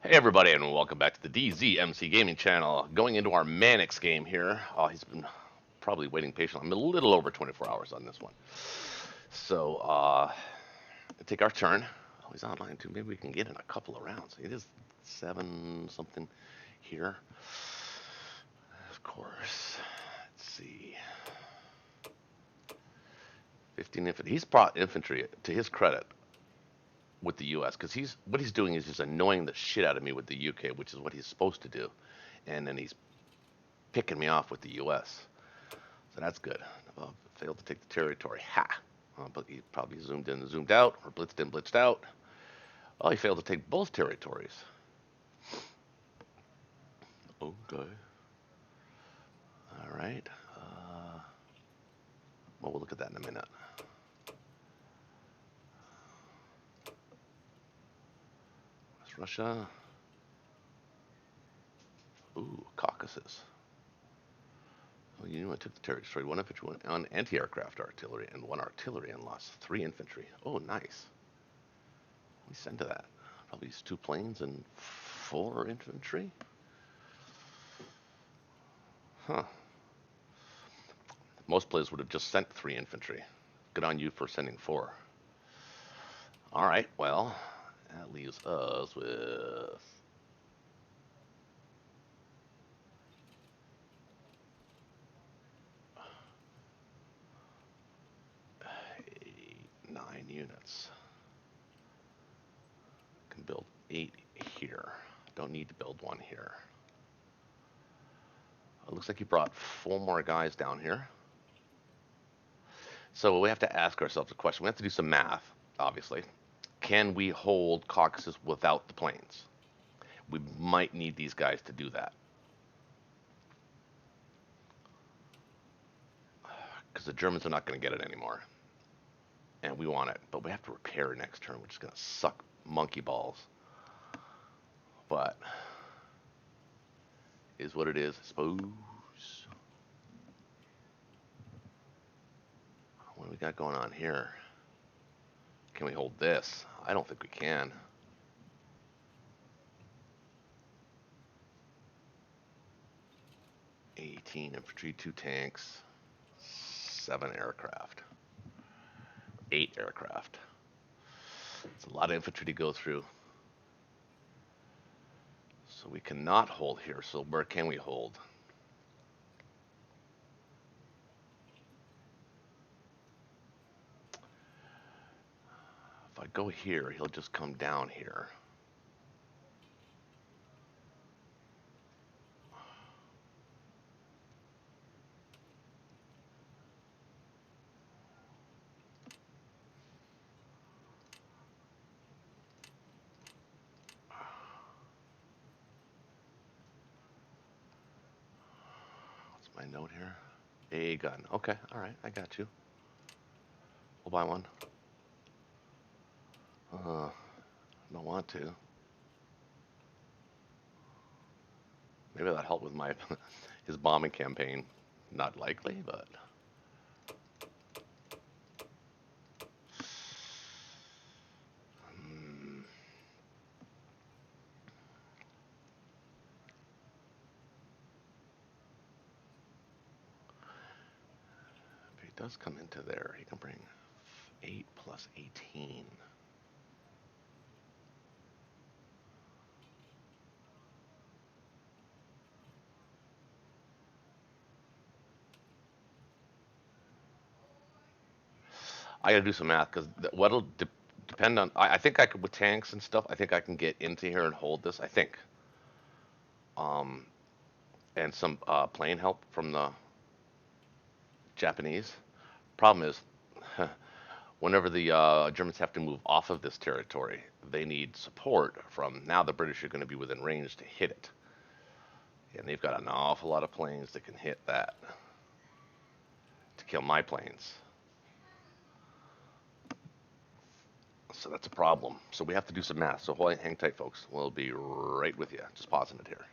Hey everybody, and welcome back to the DZMC Gaming Channel. Going into our Manix game here. Oh, he's been probably waiting patiently. I'm a little over 24 hours on this one. So, take our turn. Oh, he's online too. Maybe we can get in a couple of rounds. It is 7 something here. Of course. Let's see. 15 infantry. He's brought infantry to his credit with the U.S. because what he's doing is just annoying the shit out of me with the U.K., which is what he's supposed to do, and then he's picking me off with the U.S. So that's good. Failed to take the territory. Ha! But he probably zoomed in and zoomed out, or blitzed in, blitzed out. Oh, he failed to take both territories. Okay. All right. Well, we'll look at that in a minute. West Russia. Ooh, Caucasus. Well, you know, I took the territory, destroyed 1 infantry, 1 anti-aircraft artillery, and 1 artillery, and lost 3 infantry. Oh, nice. We send to that. Probably use 2 planes and 4 infantry. Huh. Most players would have just sent 3 infantry. Good on you for sending 4. All right, well, that leaves us with 9 units. Can build 8 here. Don't need to build 1 here. It looks like you brought 4 more guys down here. So we have to ask ourselves a question. We have to do some math, obviously. Can we hold Caucasus without the planes? We might need these guys to do that. Because the Germans are not going to get it anymore. And we want it. But we have to repair next turn, which is going to suck monkey balls. But is what it is, I suppose. What do we got going on here? Can we hold this? I don't think we can. (18 infantry, 2 tanks, 7 aircraft, 8 aircraft. It's a lot of infantry to go through. So we cannot hold here. So where can we hold? If I go here, he'll just come down here. What's my note here? A gun. Okay, all right, I got you. We'll buy one. I don't want to. Maybe that helped with my his bombing campaign. Not likely, but if he does come into there, he can bring 8 plus 18. I got to do some math because what'll depend on. I think I could with tanks and stuff. I think I can get into here and hold this. I think. Um, and some plane help from the Japanese. Problem is, whenever the Germans have to move off of this territory, they need support from. Now the British are going to be within range to hit it, and they've got an awful lot of planes that can hit that to kill my planes. So that's a problem. So we have to do some math. So hang tight, folks. We'll be right with you. Just pausing it here.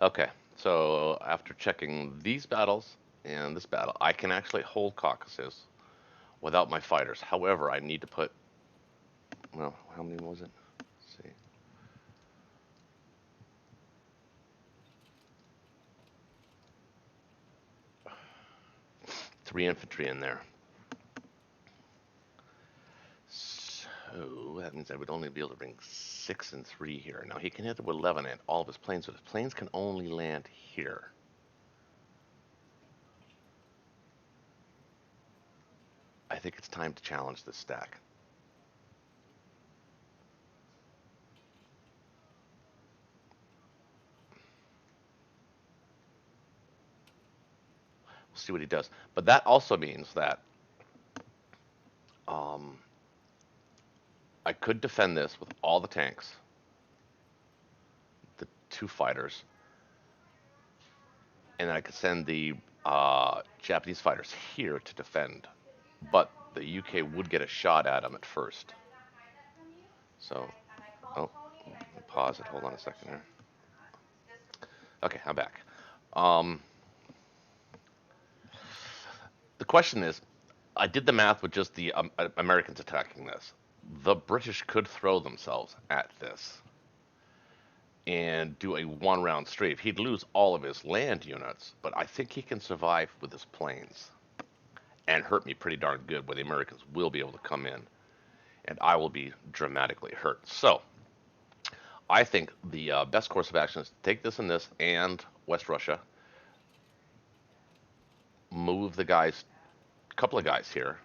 Okay. So after checking these battles and this battle, I can actually hold Caucasus without my fighters. However, I need to put. Well, how many was it? Let's see. 3 infantry in there. So that means I would only be able to bring 6 and 3 here. Now he can hit it with 11 and all of his planes, but his planes can only land here. I think it's time to challenge this stack. We'll see what he does. But that also means that um, I could defend this with all the tanks, the 2 fighters, and then I could send the Japanese fighters here to defend. But the UK would get a shot at them at first. So, oh, pause it. Hold on a second here. Okay, I'm back. Um, the question is, I did the math with just the Americans attacking this. The British could throw themselves at this and do a 1 round strafe. He'd lose all of his land units, but I think he can survive with his planes and hurt me pretty darn good, where the Americans will be able to come in and I will be dramatically hurt. So I think the best course of action is to take this and this and West Russia, move the guys, a couple of guys here.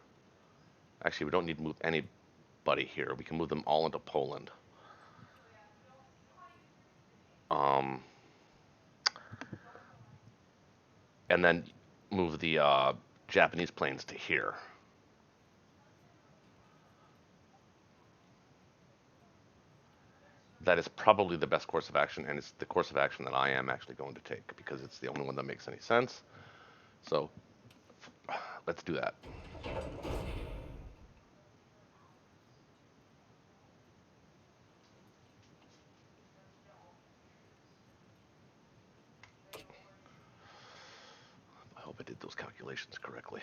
Actually, we don't need to move anybody here. We can move them all into Poland. Um, and then move the Japanese planes to here. That is probably the best course of action, and it's the course of action that I am actually going to take because it's the only one that makes any sense. So let's do that. I hope I did those calculations correctly.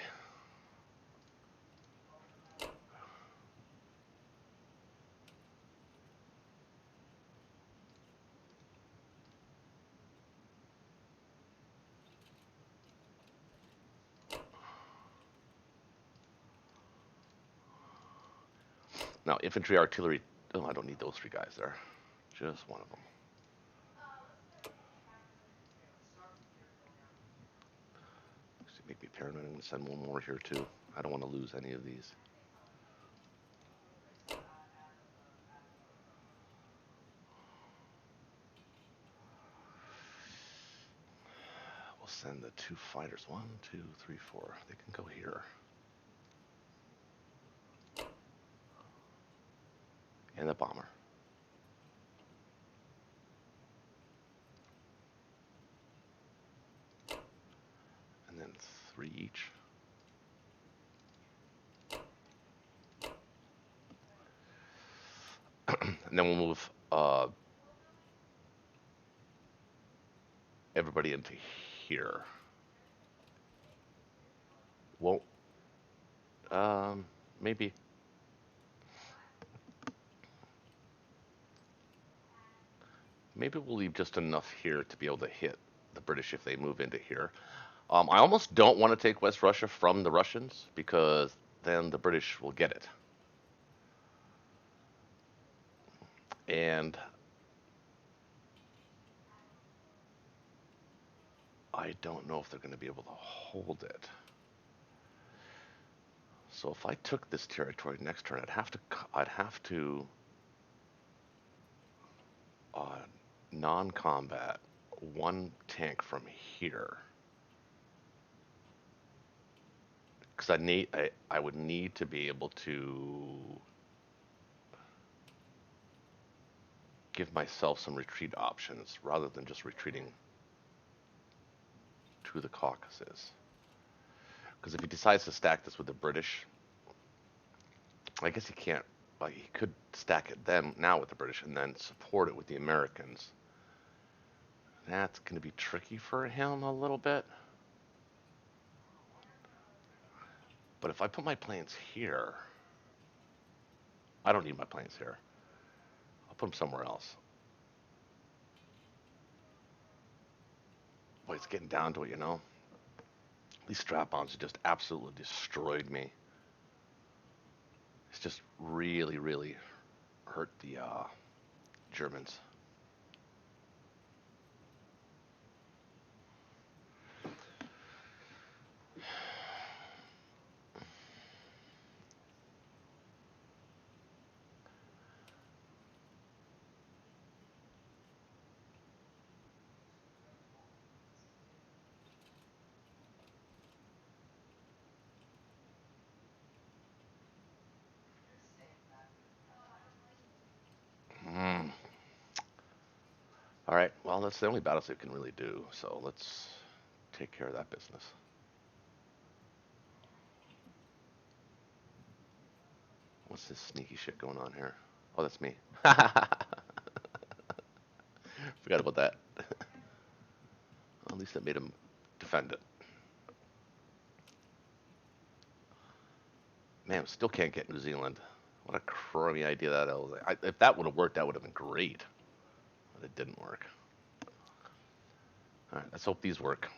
Now, infantry, artillery. Oh, I don't need those 3 guys there. Just one of them. Make me paranoid. I'm going to send one more here too. I don't want to lose any of these. We'll send the 2 fighters. 1, 2, 3, 4. They can go here. And the bomber. And then 3 each. And then we'll move everybody into here. Won't. Maybe. Maybe we'll leave just enough here to be able to hit the British if they move into here. I almost don't want to take West Russia from the Russians because then the British will get it. And I don't know if they're going to be able to hold it. So if I took this territory next turn, I'd have to non-combat 1 tank from here. Because I would need to be able to give myself some retreat options rather than just retreating to the Caucasus. Because if he decides to stack this with the British, I guess he can't. He could stack it then now with the British and then support it with the Americans. That's going to be tricky for him a little bit. But if I put my planes here, I don't need my planes here. I'll put them somewhere else. Boy, it's getting down to it, you know. These strap-ons have just absolutely destroyed me. It's just really, really hurt the Germans. Mm. All right. Well, that's the only battles they can really do. So let's take care of that business. What's this sneaky shit going on here? Oh, that's me. Forgot about that. Well, at least that made him defend it. Man, still can't get New Zealand. What a crummy idea that was. If that would have worked, that would have been great. But it didn't work. All right, let's hope these work.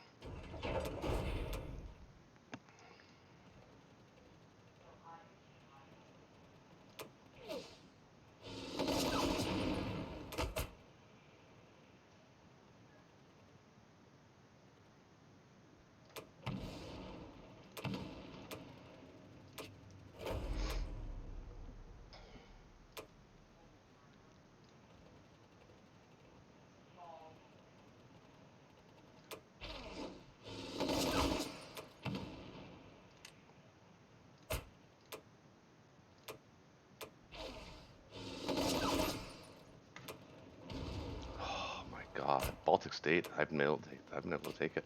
Oh my God, Baltic State. I've been able to take it.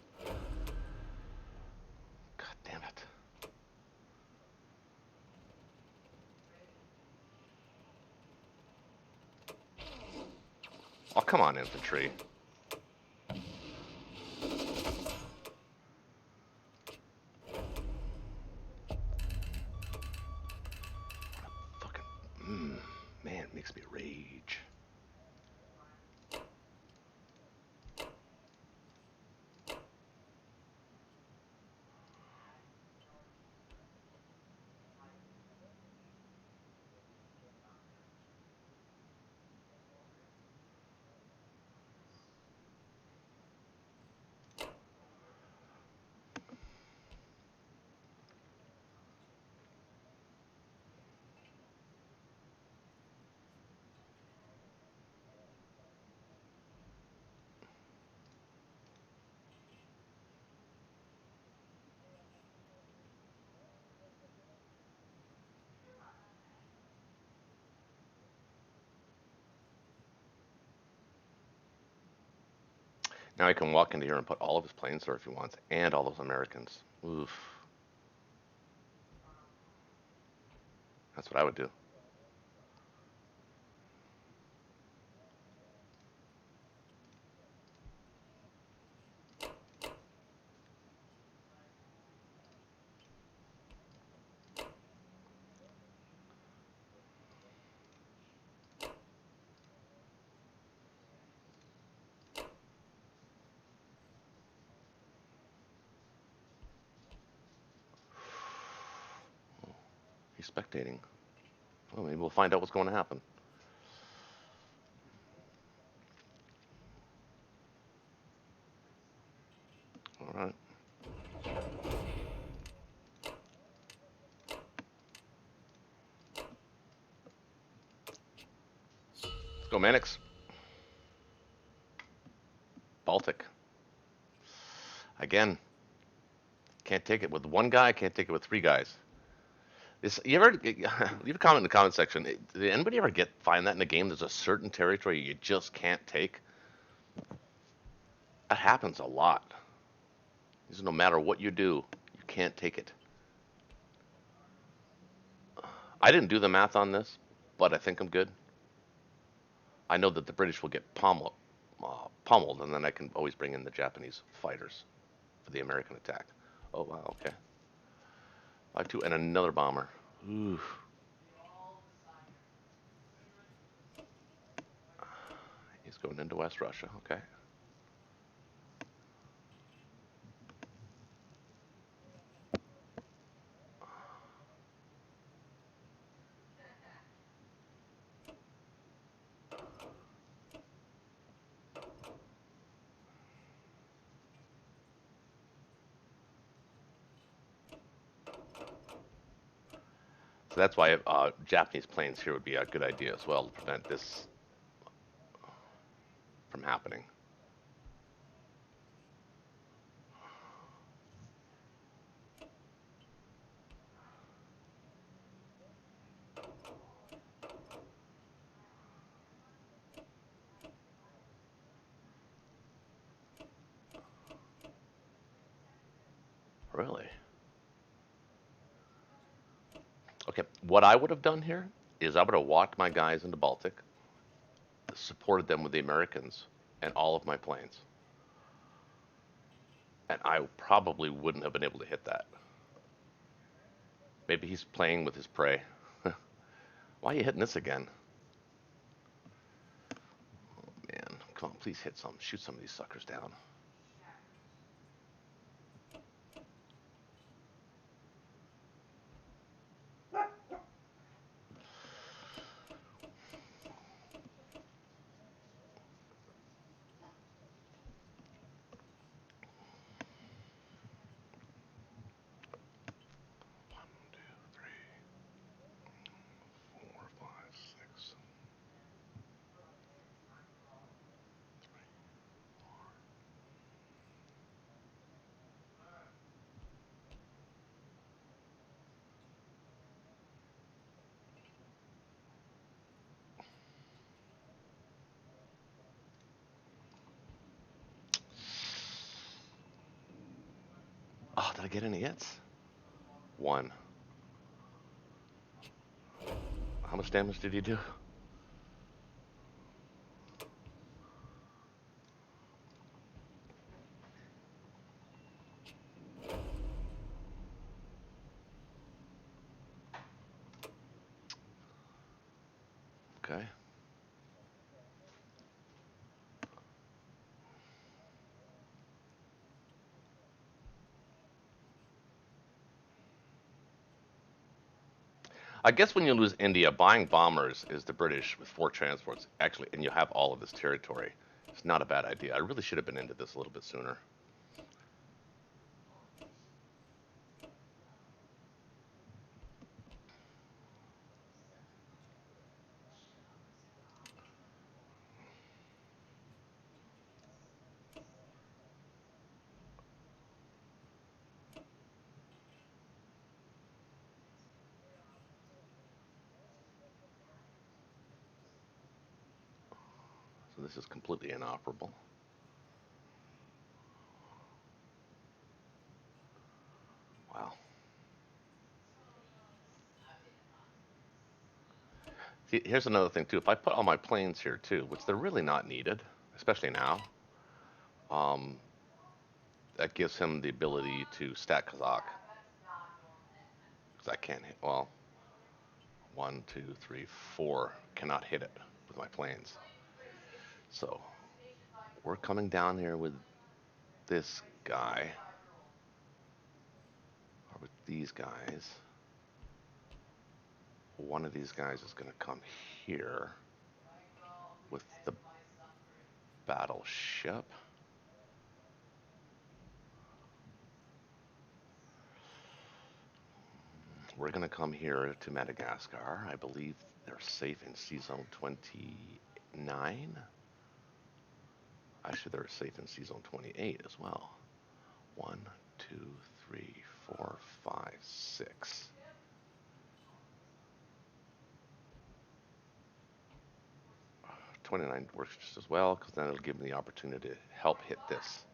God damn it. Oh, come on, infantry. Fucking, man, it makes me rage. Now he can walk into here and put all of his planes there if he wants, and all those Americans. Oof. That's what I would do. He's spectating. Well, maybe we'll find out what's going to happen. All right. Let's go, Manix. Baltic. Again, can't take it with one guy, can't take it with three guys. This, you ever leave a comment in the comment section? Did anybody ever find that in a game? There's a certain territory you just can't take. That happens a lot. No matter what you do, you can't take it. I didn't do the math on this, but I think I'm good. I know that the British will get pummeled, and then I can always bring in the Japanese fighters for the American attack. Oh wow, okay. 5-2 and another bomber. Ooh. He's going into West Russia. Okay. So that's why Japanese planes here would be a good idea as well to prevent this from happening. Really? Okay, what I would have done here is I would have walked my guys into Baltic, supported them with the Americans and all of my planes, and I probably wouldn't have been able to hit that. Maybe he's playing with his prey. Why are you hitting this again? Man, come on, please hit some. Shoot some of these suckers down. One, two, three, four, five, six. Oh, did I get any hits? One. How much damage did he do? Okay. I guess when you lose India, buying bombers is the British with 4 transports, actually, and you have all of this territory. It's not a bad idea. I really should have been into this a little bit sooner. So this is completely inoperable. Wow. See, here's another thing too. If I put all my planes here too, which they're really not needed, especially now, um, that gives him the ability to stack Kazakh. Because I can't hit. Well, one, two, three, four cannot hit it with my planes. So we're coming down here with this guy or with these guys. One of these guys is going to come here with the battleship. We're going to come here to Madagascar. I believe they're safe in Sea Zone 29. Actually, they're safe in Sea Zone 28 as well. One, two, three, four, five, six. 29 works just as well because then it'll give me the opportunity to help hit this.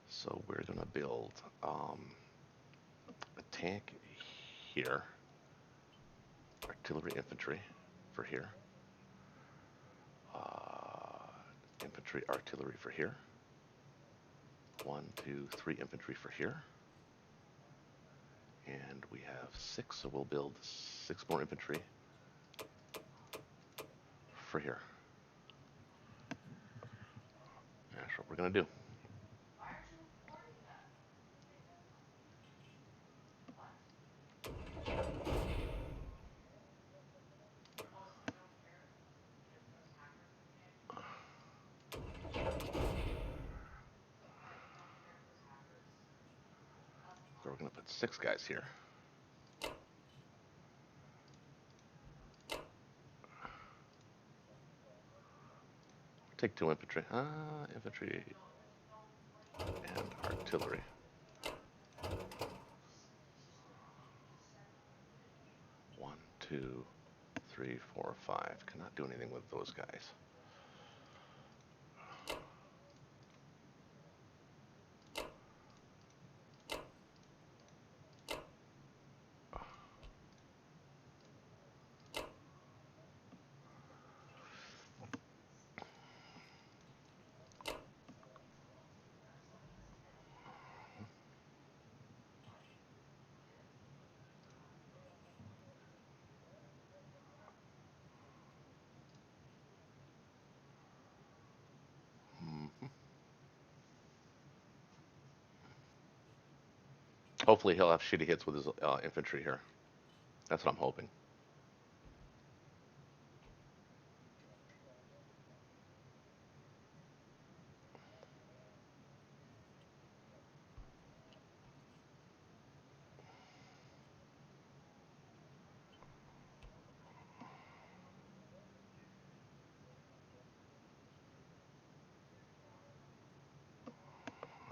So we're going to build a tank here, artillery infantry for here, infantry artillery for here. One, two, three infantry for here. And we have six, so we'll build six more infantry for here. That's what we're going to do. So we're going to put six guys here. take two infantry. Infantry and artillery. One, two, three, four, five. Cannot do anything with those guys. Hmm. Hopefully he'll have shitty hits with his infantry here. That's what I'm hoping.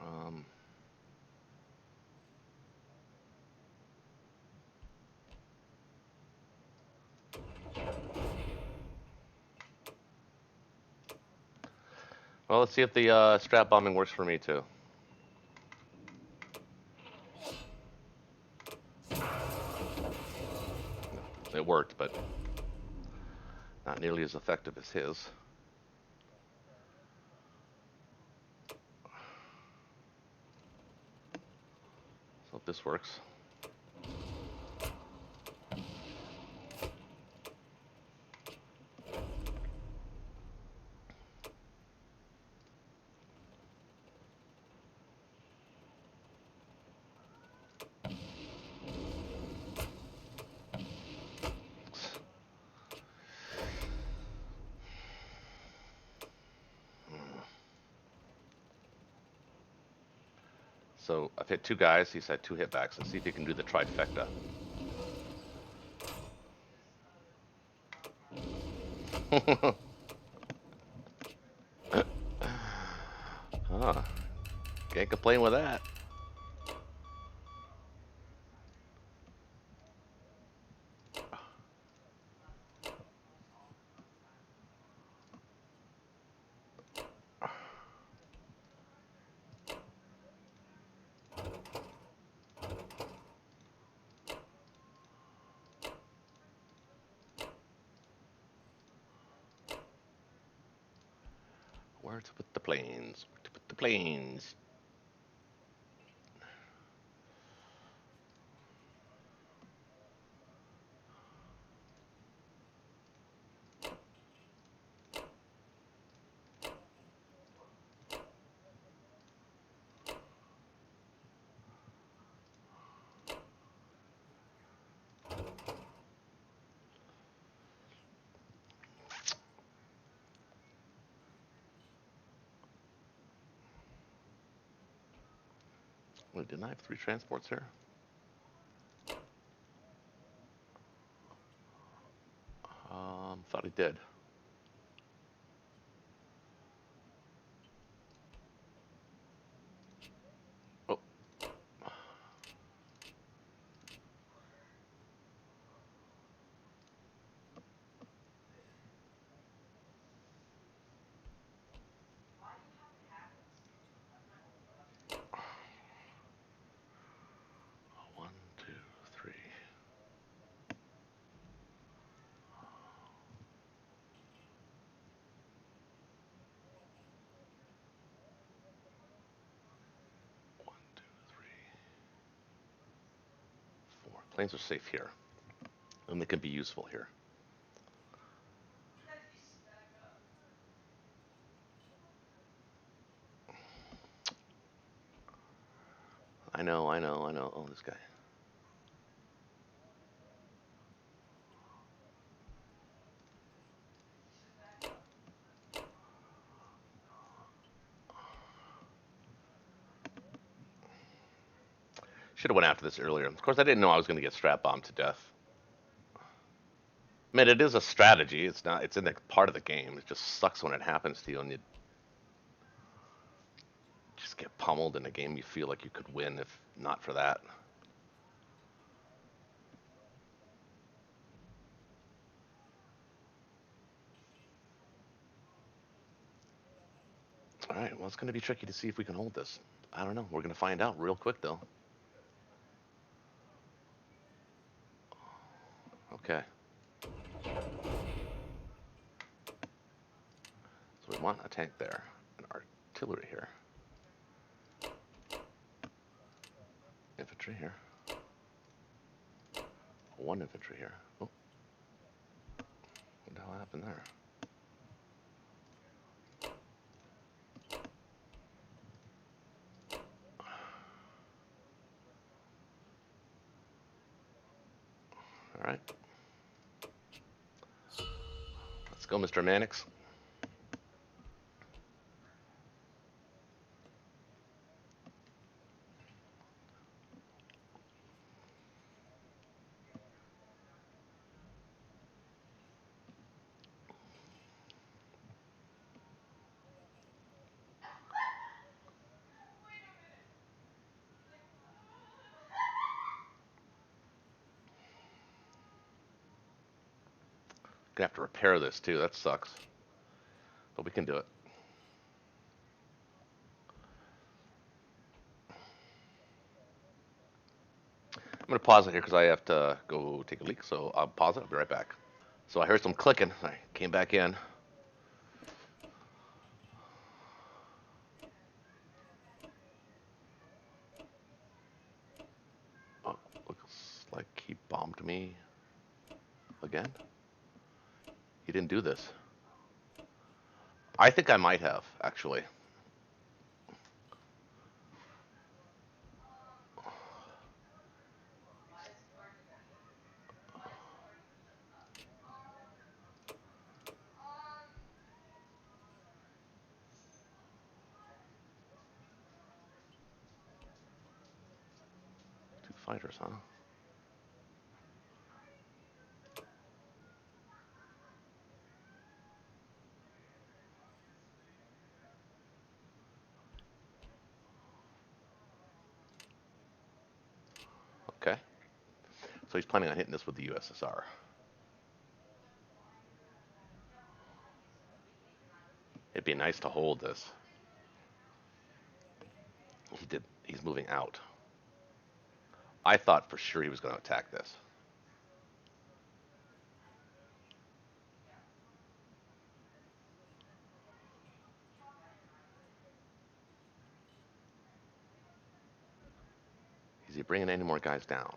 Um, well, let's see if the strap bombing works for me too. It worked, but not nearly as effective as his. So if this works. So I've hit two guys. He's had two hitbacks. Let's see if he can do the trifecta. Huh. Can't complain with that. Where to put the planes? Where to put the planes? Wait, didn't I have three transports here? Thought I did. Oh, 1, 2, 3. 1, 2, 3, 4. Planes are safe here, and they can be useful here. I know, I know, I know. Oh, this guy. Should have went after this earlier. Of course, I didn't know I was going to get strap bombed to death. I mean, it is a strategy. It's not. It's in the part of the game. It just sucks when it happens to you, and you just get pummeled in a game you feel like you could win if not for that. All right. Well, it's going to be tricky to see if we can hold this. I don't know. We're going to find out real quick, though. Okay. So we want a tank there, an artillery here, infantry here, one infantry here. Oh, what the hell happened there? All right. Let's go, Mr. Manix. Gonna have to repair this too. That sucks, but we can do it. I'm gonna pause it here because I have to go take a leak. So I'll pause it. I'll be right back. So I heard some clicking. I came back in. Oh, looks like he bombed me again. He didn't do this. I think I might have actually. 2 fighters, huh? Okay. So he's planning on hitting this with the USSR. It'd be nice to hold this. He did. He's moving out. I thought for sure he was going to attack this. Is he bringing any more guys down?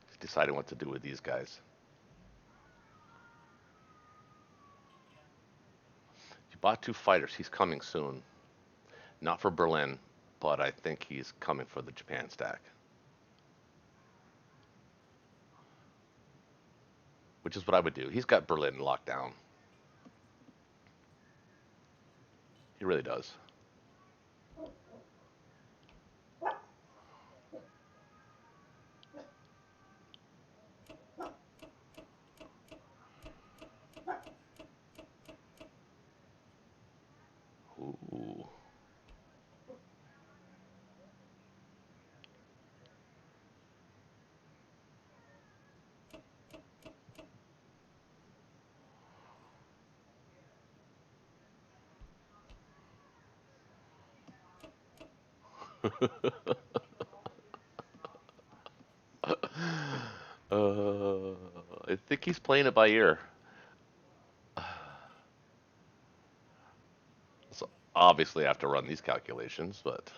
He's deciding what to do with these guys. He bought 2 fighters. He's coming soon. Not for Berlin, but I think he's coming for the Japan stack, which is what I would do. He's got Berlin locked down. He really does. Ooh. uh, I think he's playing it by ear. So obviously, I have to run these calculations, but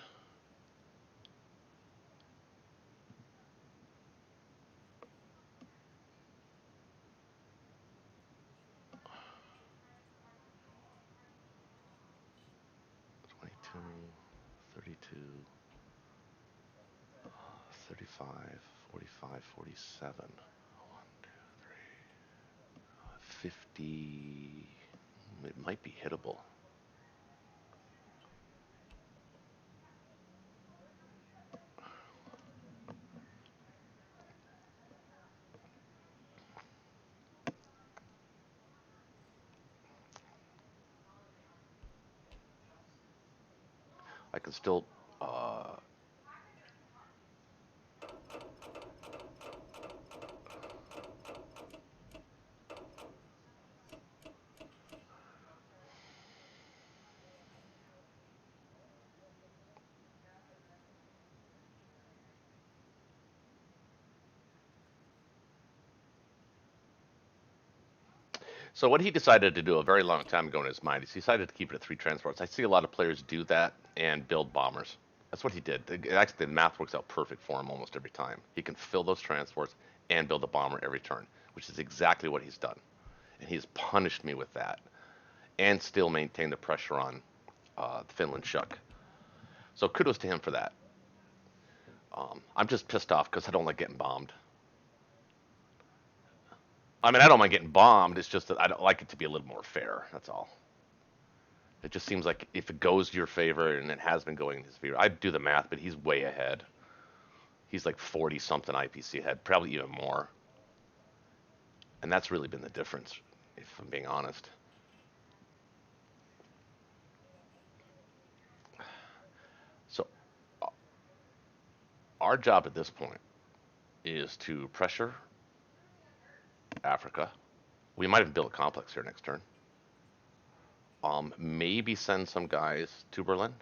35, 45, 47. 1, 2, 3, 50. It might be hittable. I can still. Uh, so what he decided to do a very long time ago in his mind is he decided to keep it at three transports. I see a lot of players do that and build bombers. That's what he did. Actually, the math works out perfect for him almost every time. He can fill those transports and build a bomber every turn, which is exactly what he's done. And he's punished me with that and still maintain the pressure on the Finland Shuck. So kudos to him for that. I'm just pissed off because I don't like getting bombed. I mean, I don't mind getting bombed. It's just that I don't like it to be a little more fair. That's all. It just seems like if it goes to your favor, and it has been going in his favor, I'd do the math, but he's way ahead. He's like 40 something IPC ahead, probably even more. And that's really been the difference, if I'm being honest. So our job at this point is to pressure Africa. We might even build a complex here next turn. Maybe send some guys to Berlin.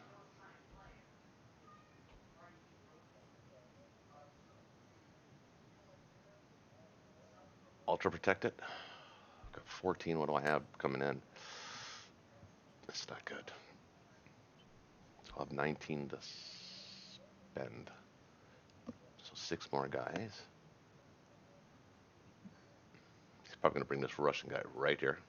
Ultra protect it. I've got 14. What do I have coming in? It's not good. I'll have 19 to spend. So 6 more guys. He's probably going to bring this Russian guy right here.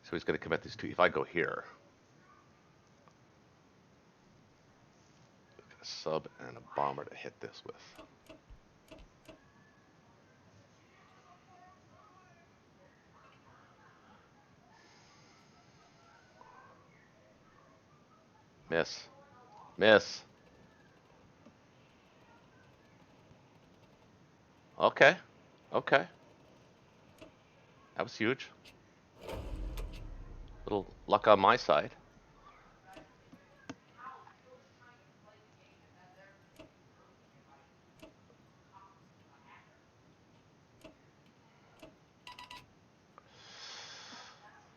So he's going to commit these two. If I go here, a sub and a bomber to hit this with. Miss. Miss. Okay. Okay. That was huge. Little luck on my side.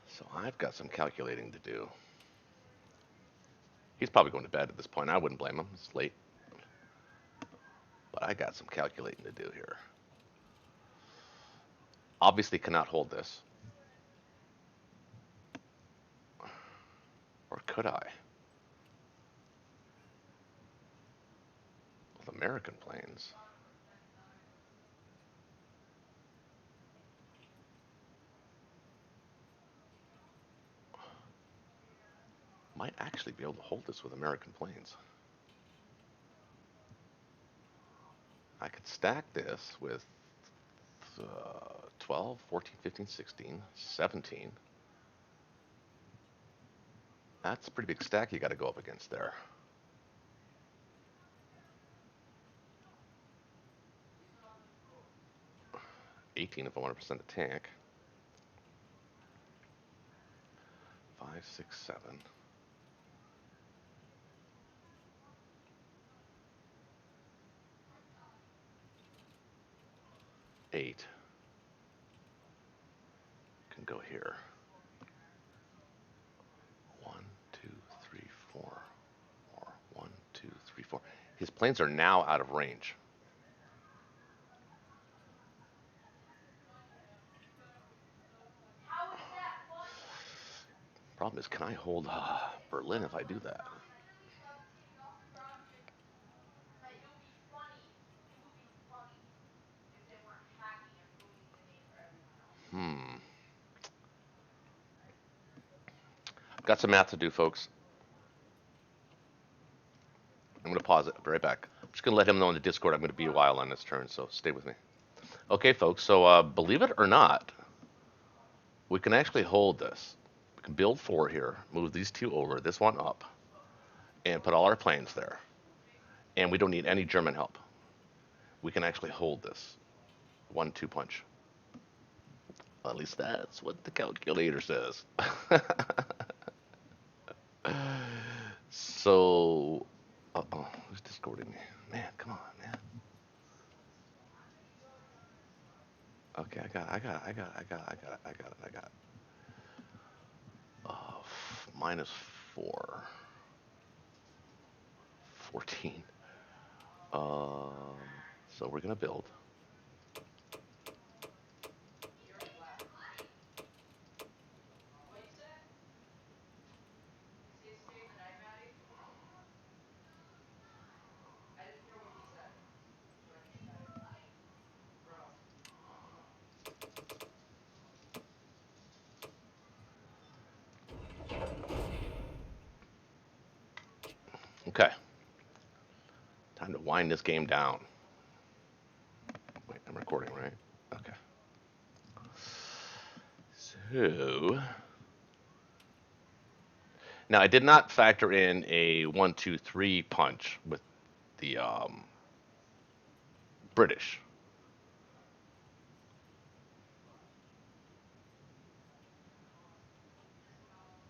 So I've got some calculating to do. He's probably going to bed at this point. I wouldn't blame him. It's late. But I got some calculating to do here. Obviously cannot hold this. Or could I? With American planes. Might actually be able to hold this with American planes. I could stack this with 12, 14, 15, 16, 17. That's a pretty big stack you got to go up against there. 18 if I want to percent the tank. 5, 6, 7. Eight can go here. 1, 2, 3, 4. Or 1, 2, 3, 4. His planes are now out of range. Problem is, can I hold Berlin if I do that? Hmm. Got some math to do, folks. I'm going to pause it. I'll be right back. I'm just going to let him know in the Discord I'm going to be a while on this turn, so stay with me. Okay, folks, so believe it or not, we can actually hold this. We can build 4 here, move these 2 over, this one up, and put all our planes there. And we don't need any German help. We can actually hold this 1-2 punch. Well, at least that's what the calculator says. So, uh-oh, who's discording me? Man, come on, man. Okay, I got it. Minus 4. 14. So we're gonna build. Okay. Time to wind this game down. Wait, I'm recording, right? Okay. So now I did not factor in a 1-2-3 punch with the British.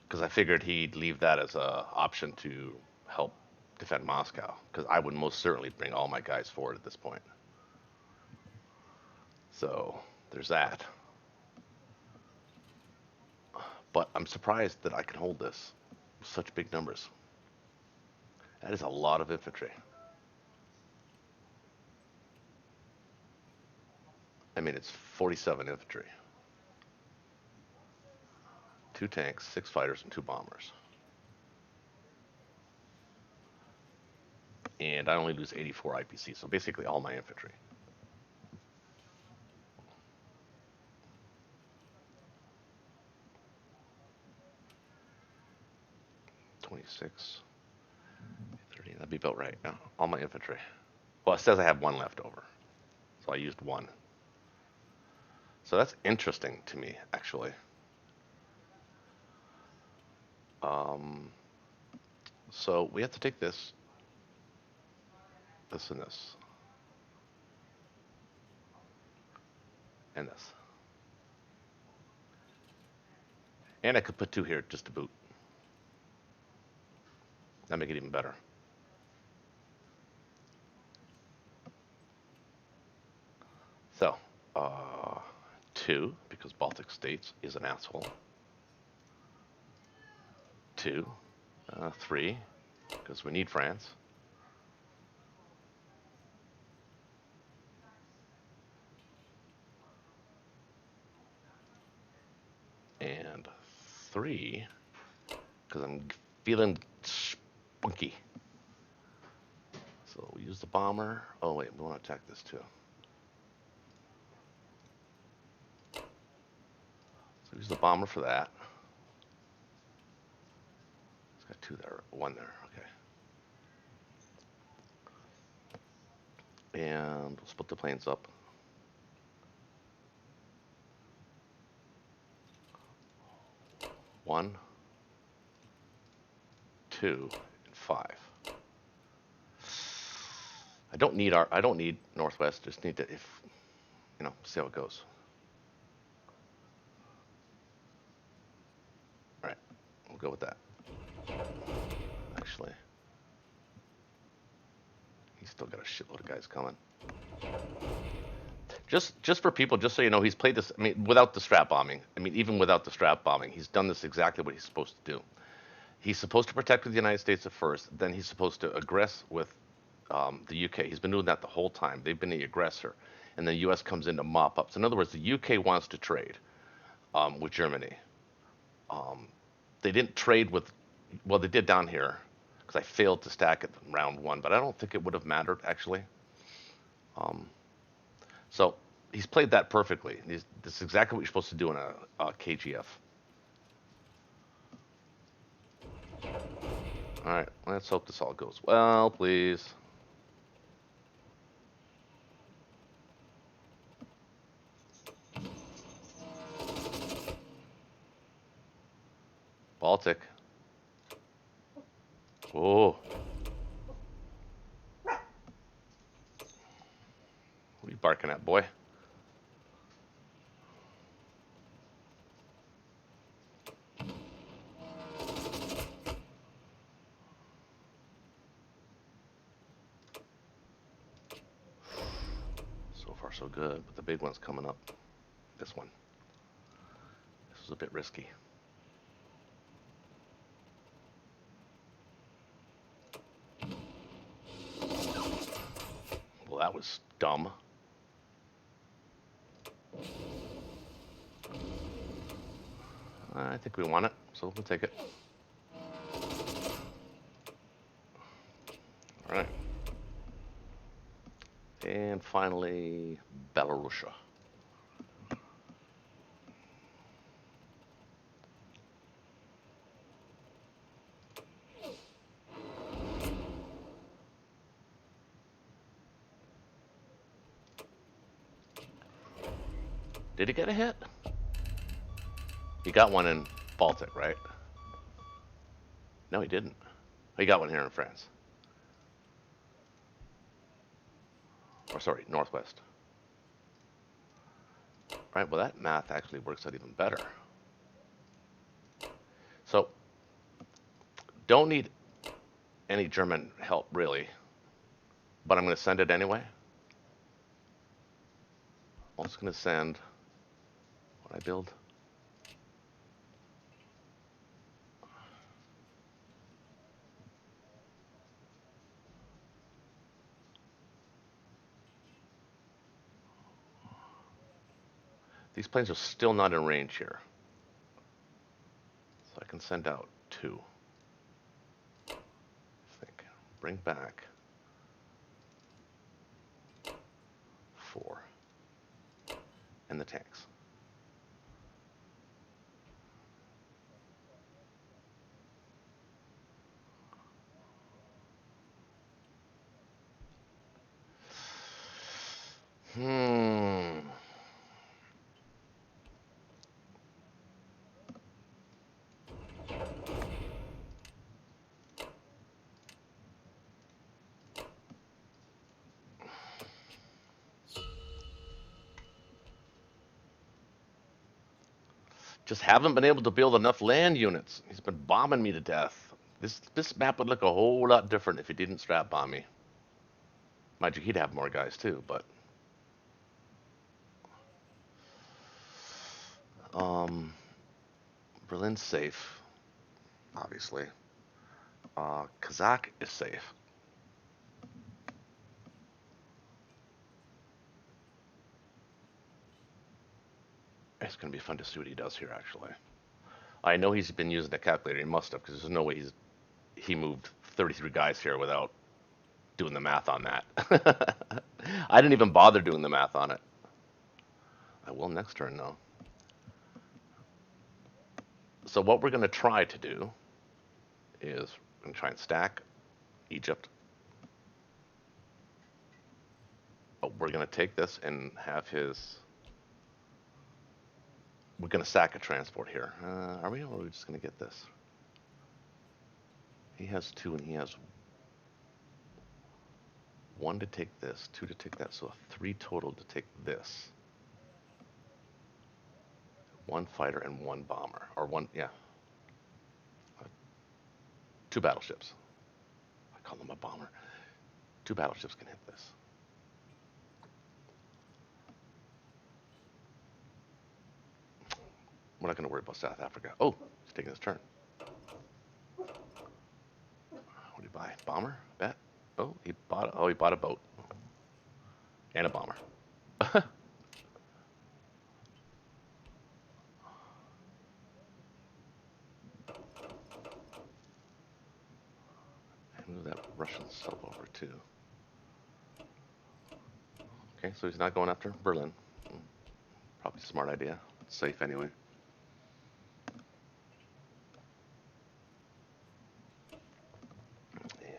Because I figured he'd leave that as a option to help defend Moscow. Because I would most certainly bring all my guys forward at this point. So there's that. But I'm surprised that I can hold this with such big numbers. That is a lot of infantry. I mean, it's 47 infantry, 2 tanks, 6 fighters, and 2 bombers. And I only lose 84 IPC, so basically all my infantry. 26, 30, that'd be about right. Yeah, all my infantry. Well, it says I have 1 left over, so I used 1. So that's interesting to me, actually. Um, so we have to take this, this, and this, and this. And I could put 2 here just to boot. That'd make it even better. So, 2, because Baltic States is an asshole. 2, 3, because we need France. And 3, because I'm feeling spunky. So we use the bomber. Oh wait, we want to attack this too. So use the bomber for that. It's got 2 there, 1 there. Okay. And we'll split the planes up. One, 2, and 5. I don't need Northwest. Just need to, if see how it goes. We'll go with that. Actually, he's still got a shitload of guys coming. Just for people, just so you know, he's played this. I mean, without the strap bombing. I mean, even without the strap bombing, he's done this exactly what he's supposed to do. He's supposed to protect with the United States at first. Then he's supposed to aggress with the UK. He's been doing that the whole time. They've been the aggressor, and the US comes in to mop up. So in other words, the UK wants to trade with Germany. Um, they didn't trade with, well, they did down here because I failed to stack it round one, but I don't think it would have mattered actually. Um, so he's played that perfectly. This is exactly what you're supposed to do in a KGF. All right, let's hope this all goes well, please. Baltic. Oh, what are you barking at, boy? So far, so good, but the big one's coming up. This one. This is a bit risky. Well, that was dumb. I think we want it, so we'll take it. All right. And finally, Belarusia. Did he get a hit? He got one in Baltic, right? No, he didn't. He got one here in France. Or sorry, Northwest. Right, well that math actually works out even better. So, don't need any German help really, but I'm going to send it anyway. I'm just going to send what I build. These planes are still not in range here. So I can send out two. I think. Bring back four. And the tanks. Hmm. Just haven't been able to build enough land units. He's been bombing me to death. This map would look a whole lot different if he didn't strap bomb me. Mind you, he'd have more guys too, but um, Berlin's safe, obviously. Kazakh is safe. It's gonna be fun to see what he does here. Actually, I know he's been using a calculator. He must have, because there's no way he moved 33 guys here without doing the math on that. I didn't even bother doing the math on it. I will next turn though. So what we're going to try to do is we're going to try and stack Egypt. Oh, we're going to take this and have his. We're going to sack a transport here. Are we, or are we just going to get this? He has two, and he has one to take this, two to take that, so three total to take this. One fighter and one bomber, or one, yeah. Two battleships. I call them a bomber. Two battleships can hit this. We're not going to worry about South Africa. Oh, he's taking his turn. What did he buy? Bomber? Bet. Oh, he bought. Oh, he bought a boat and a bomber. Move that Russian sub over too. Okay, so he's not going after Berlin. Probably a smart idea. It's safe anyway.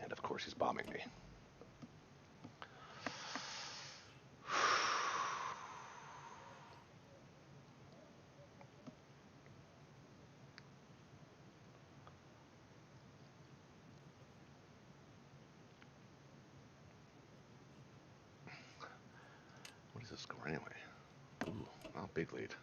And of course he's bombing me. What is the score anyway? Ooh, well, big lead.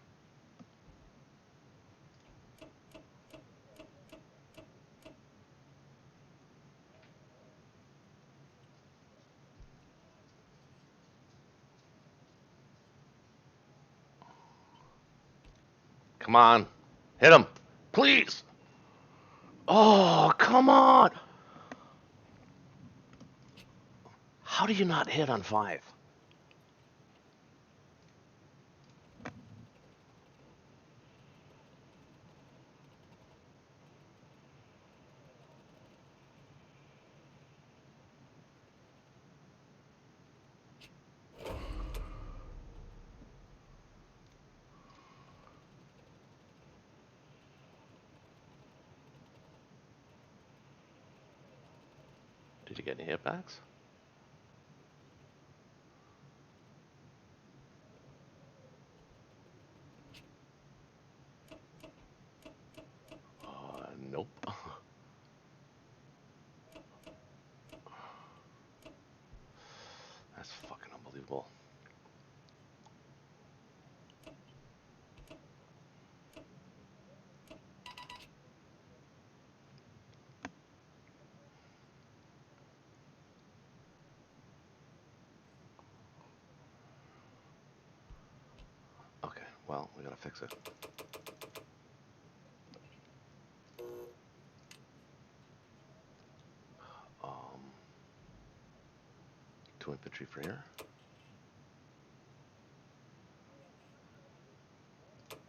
Come on. Hit him. Please. Oh, come on. How do you not hit on 5? Did you get any hitbacks? Nope. That's fucking unbelievable. Okay, well, we gotta fix it. Um, 2 infantry for here.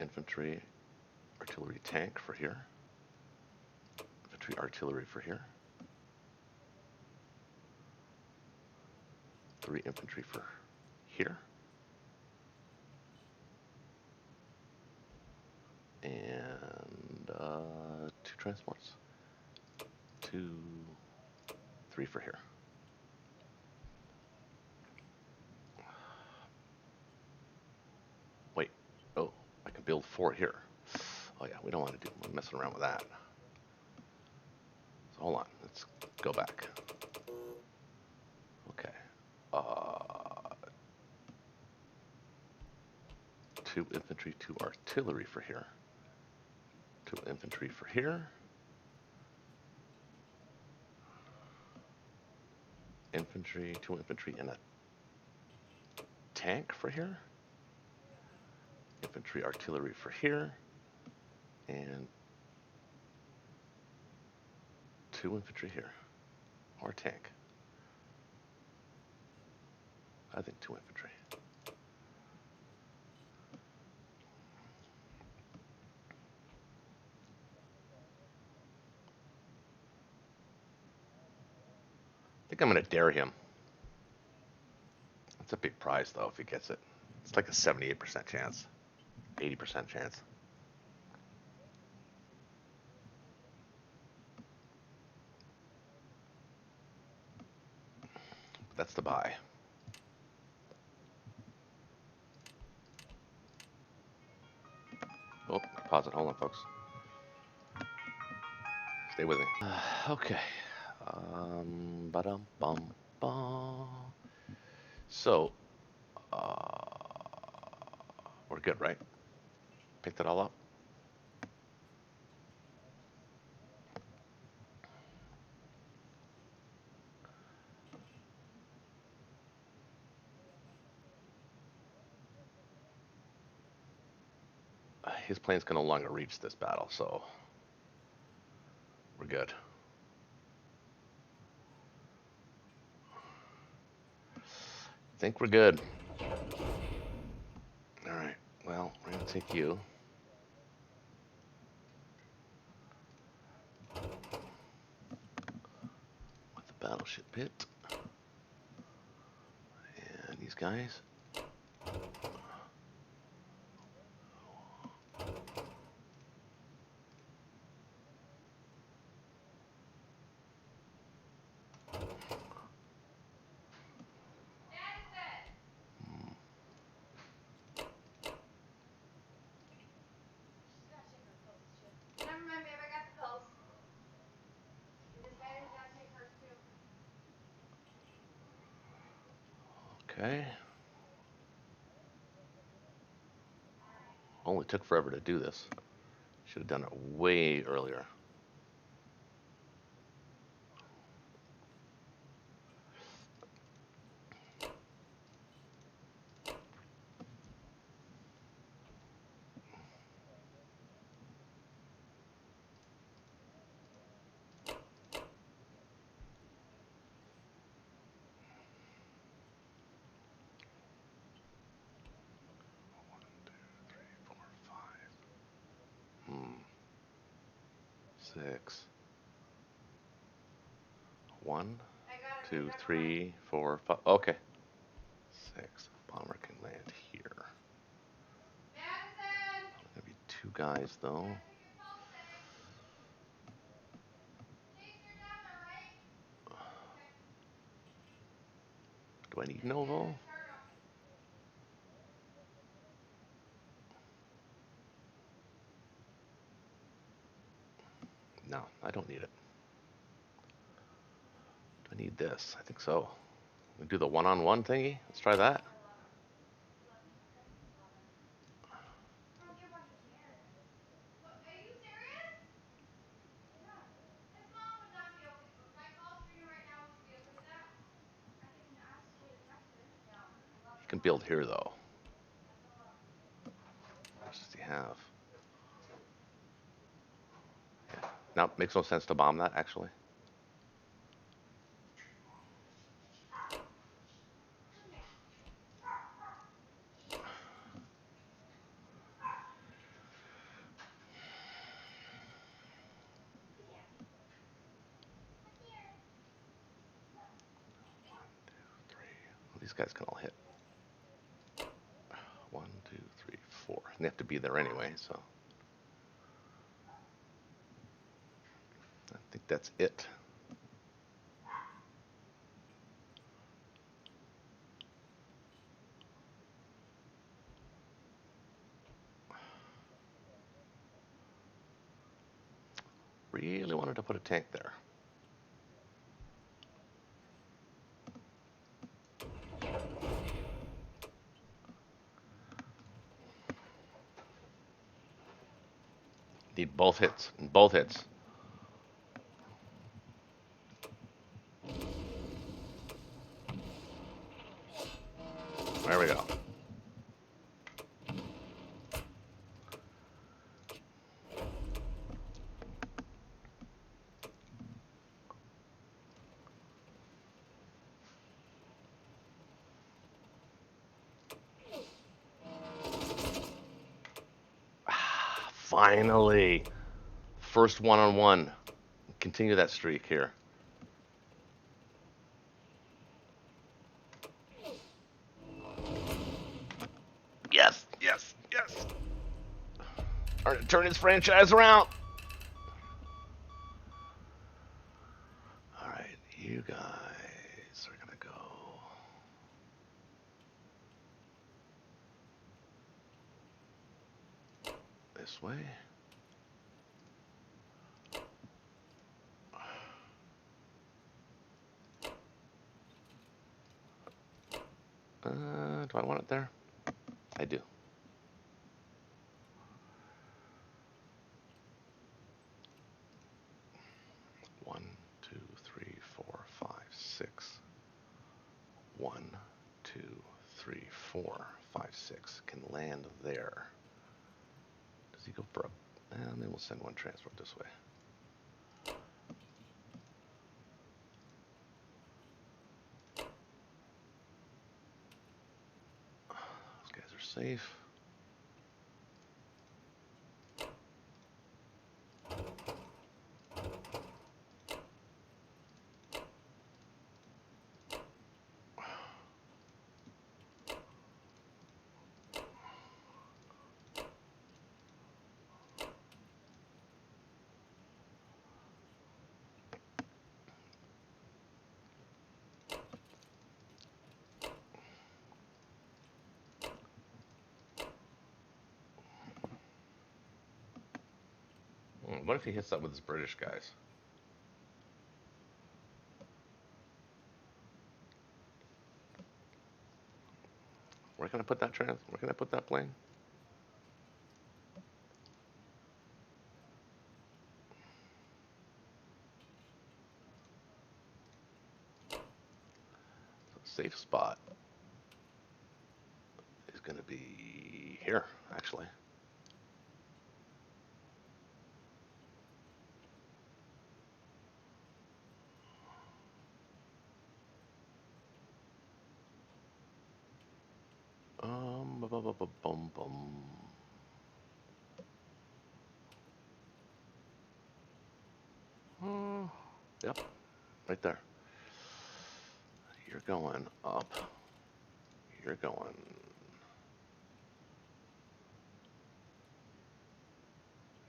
Infantry, artillery tank for here. Infantry artillery for here. 3 infantry for here. And 2 transports. 2, 3 for here. Wait. Oh, I can build 4 here. Oh yeah, we don't want to do messing around with that. So hold on, let's go back. Okay. 2 infantry, 2 artillery for here. 2 infantry for here. Infantry, 2 infantry, and a tank for here. Infantry, artillery for here. And 2 infantry here. Or tank. I think 2 infantry. I think I'm going to dare him. It's a big prize, though, if he gets it. It's like a 78% chance. 80% chance. That's the buy. Oh, pause it. Hold on, folks. Stay with me. Okay. Ba-dum-bum-bum. So, we're good, right? Picked it all up. his planes can no longer reach this battle, so we're good. Think we're good. All right. Well, we're gonna take you. With the battleship pit. And these guys. Okay. Only took forever to do this. Should have done it way earlier. One, two, three, four, five. 6. 1, 2, 3, 4, 5. Okay. 6. Bomber can land here. Gonna be 2 guys though. Do I need Novo? No, I don't need it. Do I need this? I think so. We do the one-on-one thingy. Let's try that. You can build here though. What does he have? Yeah. Now, makes no sense to bomb that actually. Well, these guys can all hit. 1, 2, 3, 4. And they have to be there anyway, so I think that's it. Really wanted to put a tank there. Need both hits. Both hits. There we go. Finally. First one-on-one. Continue that streak here. Yes, yes, yes. Turn his franchise around. All right, you guys are gonna go this way. Do I want it there? I do. One, two, three, four, five, 6. 1, 2, 3, 4, 5, 6 can land there. Does he go for a... And then we'll send one transport this way. Those guys are safe. What if he hits that with his British guys? Where can I put that Where can I put that plane? Safe spot is going to be here, actually. Bum, bum. Yep, right there. You're going up. You're going...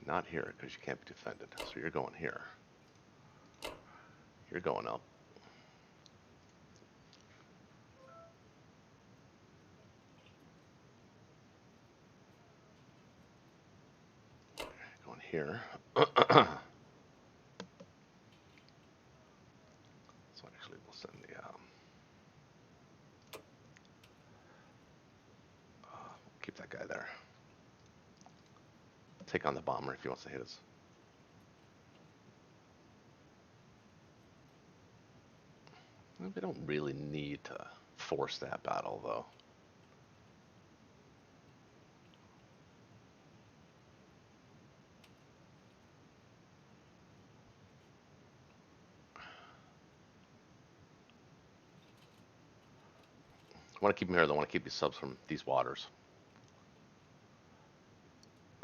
Not here, because you can't be defended. So you're going here. You're going up. Going here. So actually, we'll send the... keep that guy there. Take on the bomber if he wants to hit us. We don't really need to force that battle, though. I want to keep him here, though. I want to keep these subs from these waters. I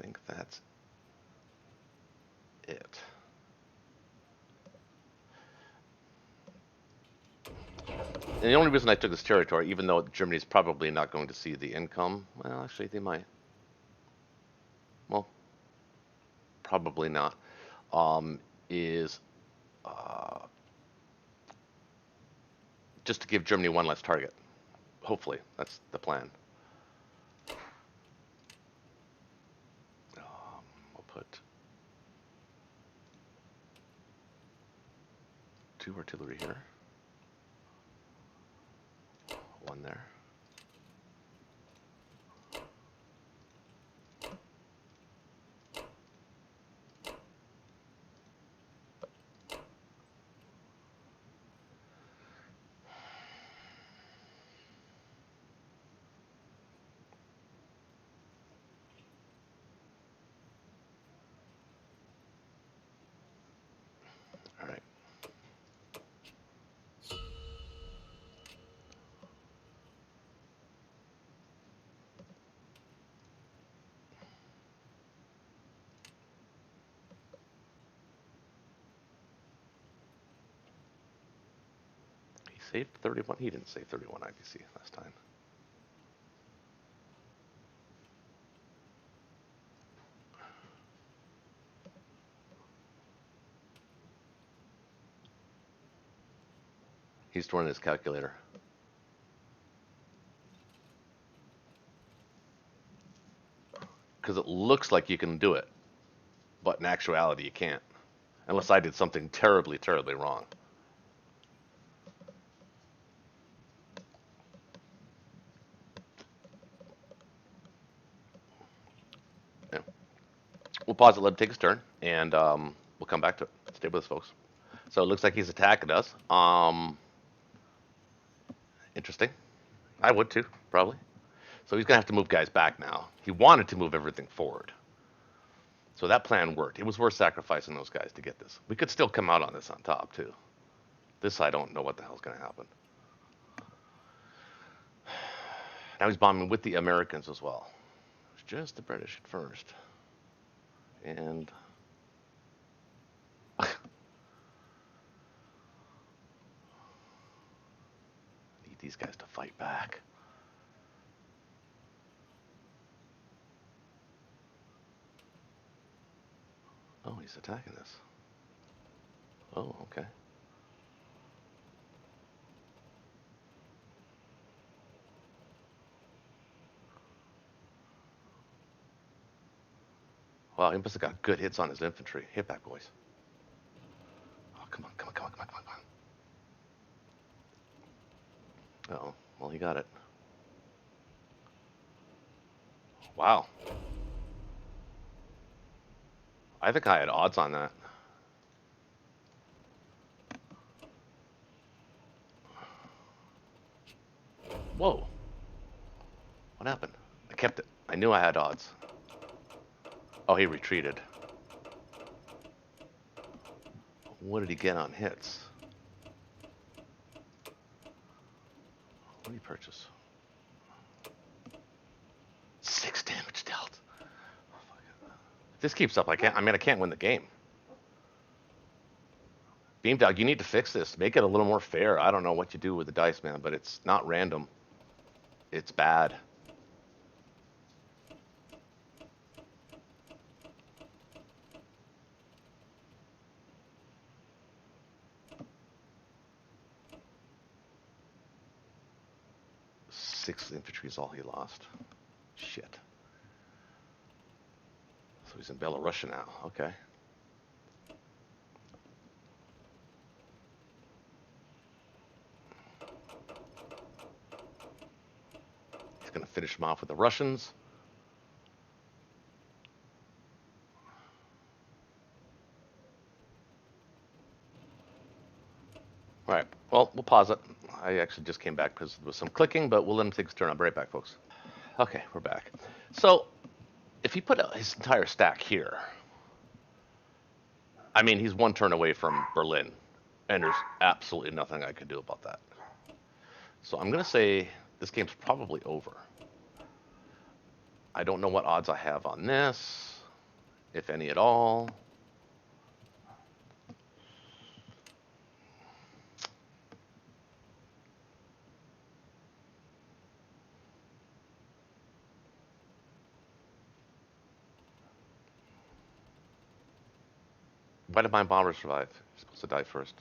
think that's it. And the only reason I took this territory, even though Germany's probably not going to see the income, well, actually, they might. Well, probably not, is just to give Germany one less target. Hopefully, that's the plan. We'll put 2 artillery here. 1 there. All right. He saved 31. He didn't save 31 IBC last time. He's running his calculator. Because it looks like you can do it, but in actuality you can't. Unless I did something terribly, terribly wrong. Yeah. We'll pause it, let him take his turn, and we'll come back to it. Stay with us, folks. So it looks like he's attacking us. Interesting. I would too, probably. So he's gonna have to move guys back now. He wanted to move everything forward. So that plan worked. It was worth sacrificing those guys to get this. We could still come out on this on top too. This I don't know what the hell's gonna happen. Now he's bombing with the Americans as well. It's just the British at first. And need these guys to fight back. Oh, he's attacking us. Oh, okay. Wow, he must have got good hits on his infantry. Hit back, boys. Oh, come on, come on, come on, come on, come on, come on. Uh oh, well, he got it. Wow. I think I had odds on that. Whoa. What happened? I kept it. I knew I had odds. Oh, he retreated. What did he get on hits? What did he purchase? 6 damage dealt. If this keeps up, I can't. I mean, I can't win the game. Beamdog, you need to fix this. Make it a little more fair. I don't know what you do with the dice, man, but it's not random. It's bad. Six infantry is all he lost. Shit. So he's in Belarusia now. Okay. He's going to finish him off with the Russians. All right. Well, we'll pause it. I actually just came back because there was some clicking, but we'll let him take his turn. I'll be right back, folks. Okay, we're back. So if he put his entire stack here, I mean, he's one turn away from Berlin, and there's absolutely nothing I can do about that. So I'm going to say this game's probably over. I don't know what odds I have on this, if any at all. Why did my bomber survive? He's supposed to die first.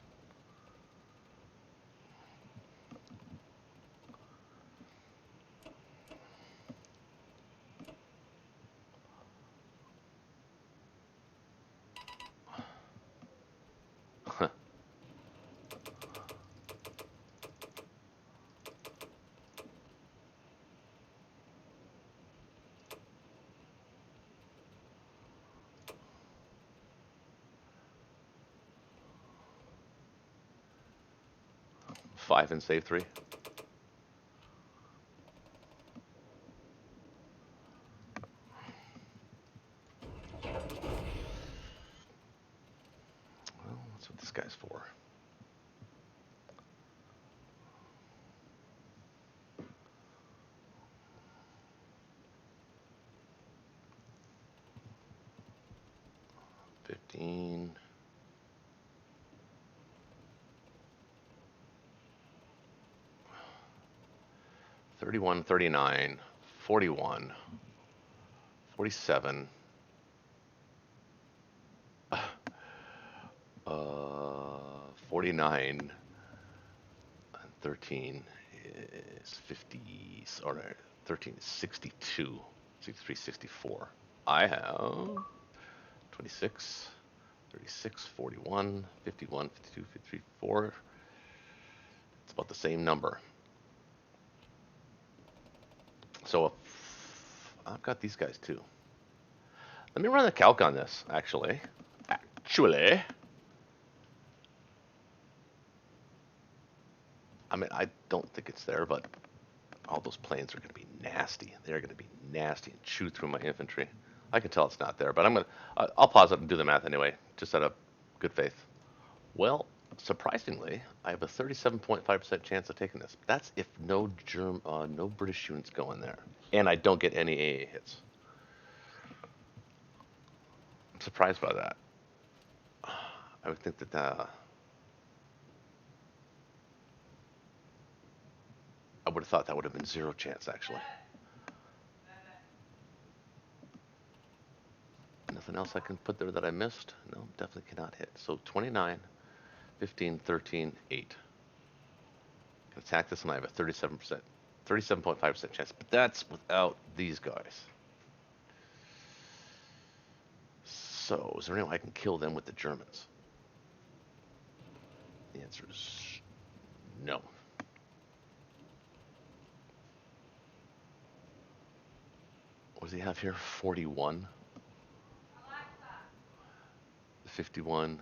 Five and save 3. Well, that's what this guy's for. $15. 31, 39, 41, 47. 49 and 13 is 50, or 13 is 62, 63, 64. I have 26, 36, 41, 51, 52, 53, 4. It's about the same number. So if I've got these guys too. Let me run the calc on this, actually. Actually. I mean, I don't think it's there, but all those planes are going to be nasty. They're going to be nasty and chew through my infantry. I can tell it's not there, but I'll pause it and do the math anyway, just out of good faith. Well, surprisingly, I have a 37.5% chance of taking this. That's if no British units go in there, and I don't get any AA hits. I'm surprised by that. I would think that I would have thought that would have been zero chance actually. Nothing else I can put there that I missed? No, definitely cannot hit. So 29, 15, 13, 8. Can attack this one. I have a 37.5% chance, but that's without these guys. So, is there any way I can kill them with the Germans? The answer is no. What does he have here? 41, 51.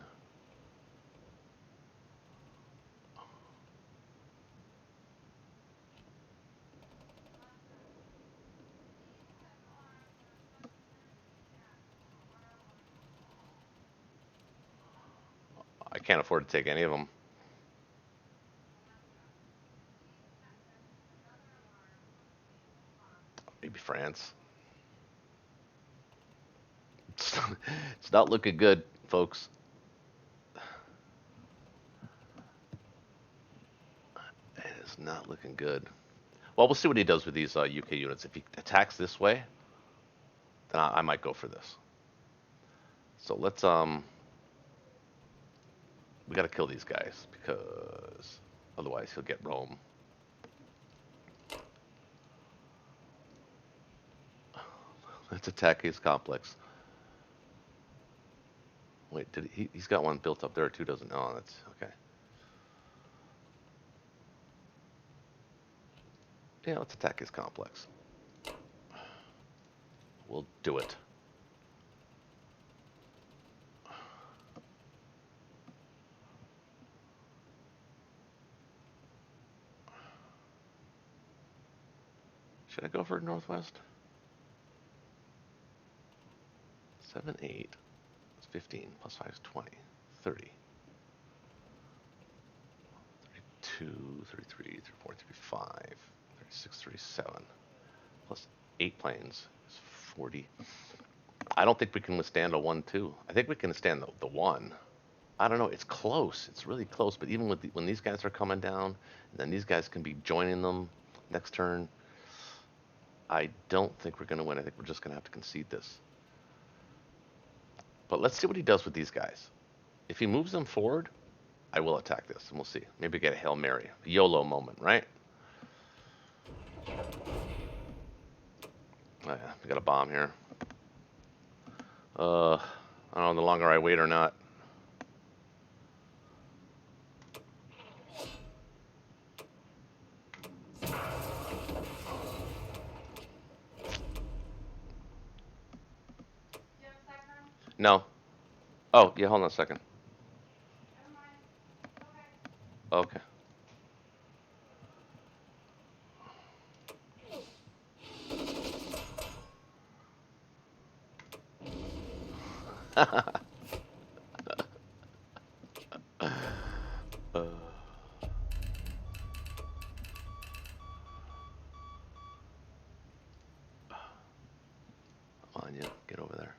I can't afford to take any of them. Maybe France. It's not looking good, folks. It is not looking good. Well, we'll see what he does with these UK units. If he attacks this way, then I might go for this. So we got to kill these guys because otherwise he'll get Rome. Let's attack his complex. Wait, he's got one built up there too, doesn't? Oh, that's okay. Yeah, let's attack his complex. We'll do it. Should I go for northwest? 7, 8. That's 15. Plus 5 is 20. 30. 32, 33, 34, 35, 36, 37. Plus 8 planes is 40. I don't think we can withstand a 1-2. I think we can withstand the 1. I don't know. It's close. It's really close. But even with when these guys are coming down, and then these guys can be joining them next turn, I don't think we're going to win. I think we're just going to have to concede this. But let's see what he does with these guys. If he moves them forward, I will attack this, and we'll see. Maybe get a Hail Mary. A YOLO moment, right? Oh, yeah, we got a bomb here. I don't know the longer I wait or not. No. Oh, yeah, hold on a second. Okay. Come on, you get over there.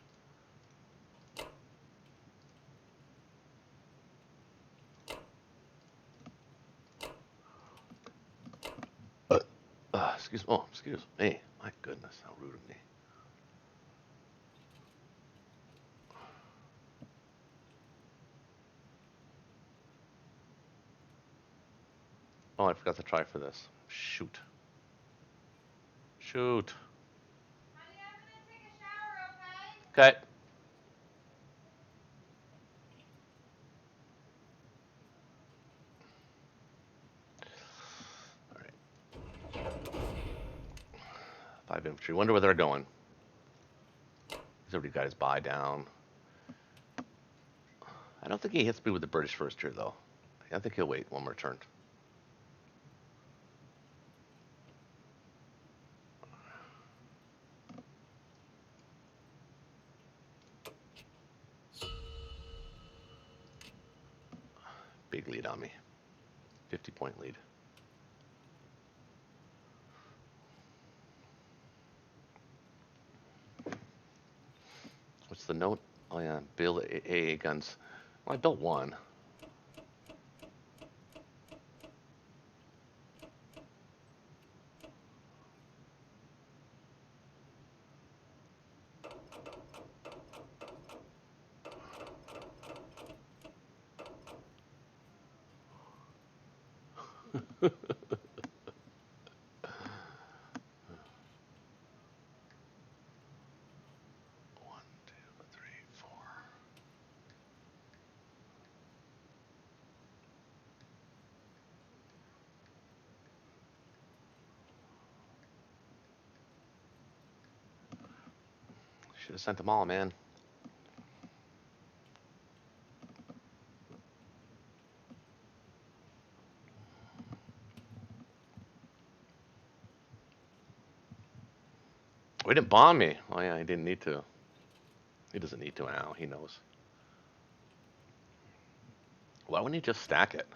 Excuse me. My goodness, how rude of me. Oh, I forgot to try for this. Shoot. Shoot. Honey, I'm gonna take a shower, okay? Okay. All right. 5 infantry. Wonder where they're going. He's already got his buy down. I don't think he hits me with the British first here, though. I think he'll wait one more turn. Big lead on me. 50-point lead. What's the note? Oh, yeah. Build AA guns. Well, I built one. One, two, three, four. Should have sent them all, man. We didn't bomb me. Oh, yeah, he didn't need to. He doesn't need to now. He knows. Why wouldn't he just stack it?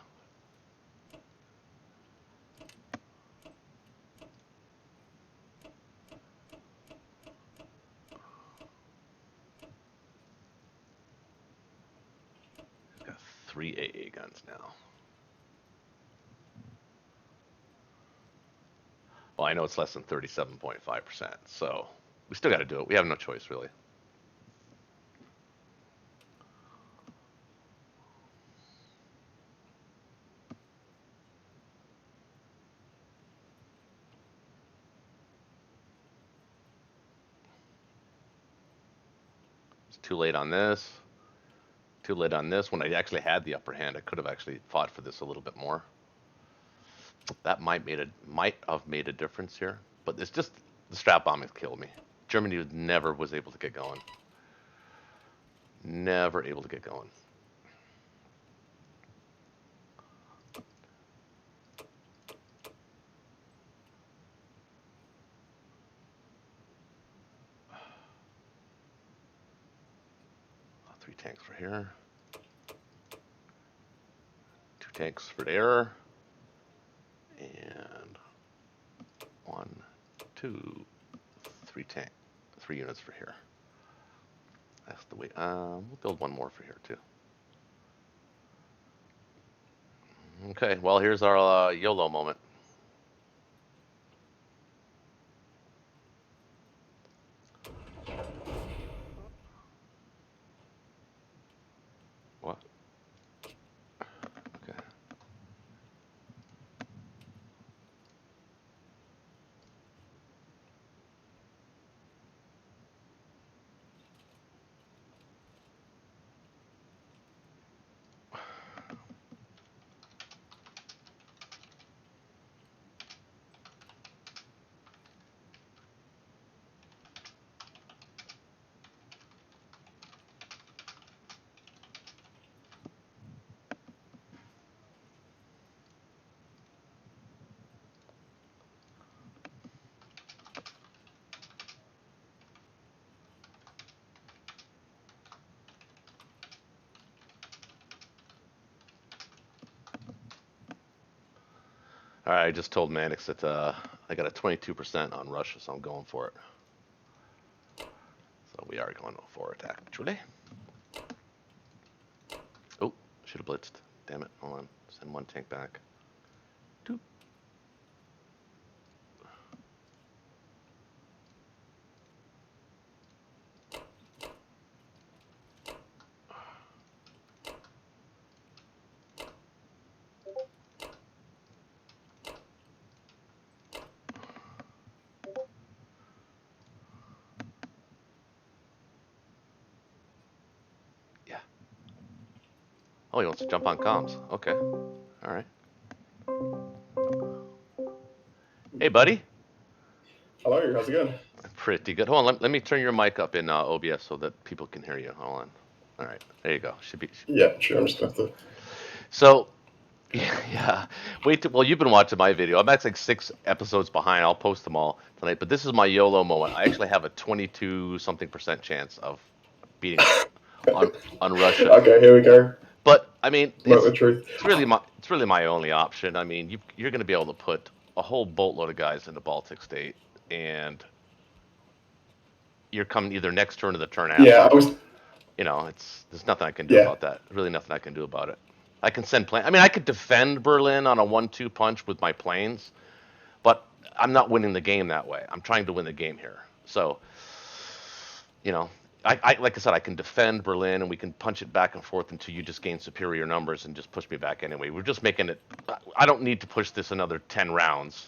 He's got 3 AA guns now. Well, I know it's less than 37.5%, so we still got to do it. We have no choice, really. It's too late on this. Too late on this. When I actually had the upper hand, I could have actually fought for this a little bit more. That might have made a difference here, but it's just the strap bombing killed me. Germany never was able to get going. Never able to get going. Three tanks for here. 2 tanks for there. And 1, 2, 3 3 units for here. That's the way. We'll build one more for here too. Okay, well here's our YOLO moment. What? Okay. All right, I just told Manix that I got a 22% on Russia, so I'm going for it. So we are going for it, actually. Oh, should have blitzed. Damn it. Hold on. Send 1 tank back. Doop. Yeah. Oh, he wants to jump on comms. Okay. All right. Hey, buddy. Hello, how's it going? Pretty good. Hold on, let me turn your mic up in OBS so that people can hear you. Hold on. All right, there you go. Should be. Yeah, sure. I'm just gonna have to. So, yeah. Well, you've been watching my video. I'm actually like 6 episodes behind. I'll post them all tonight. But this is my YOLO moment. I actually have a 22 something percent chance of beating on Russia. Okay, here we go. But I mean, Moment of truth. it's really my only option. I mean, you're going to be able to put a whole boatload of guys in the Baltic state, and you're coming either next turn or the turn Yeah, after. I was. There's nothing I can do Yeah, about that. Really, nothing I can do about it. I can send planes. I mean, I could defend Berlin on a 1-2 punch with my planes, but I'm not winning the game that way. I'm trying to win the game here. So, you know, like I said, I can defend Berlin and we can punch it back and forth until you just gain superior numbers and just push me back anyway. We're just making it. I don't need to push this another 10 rounds.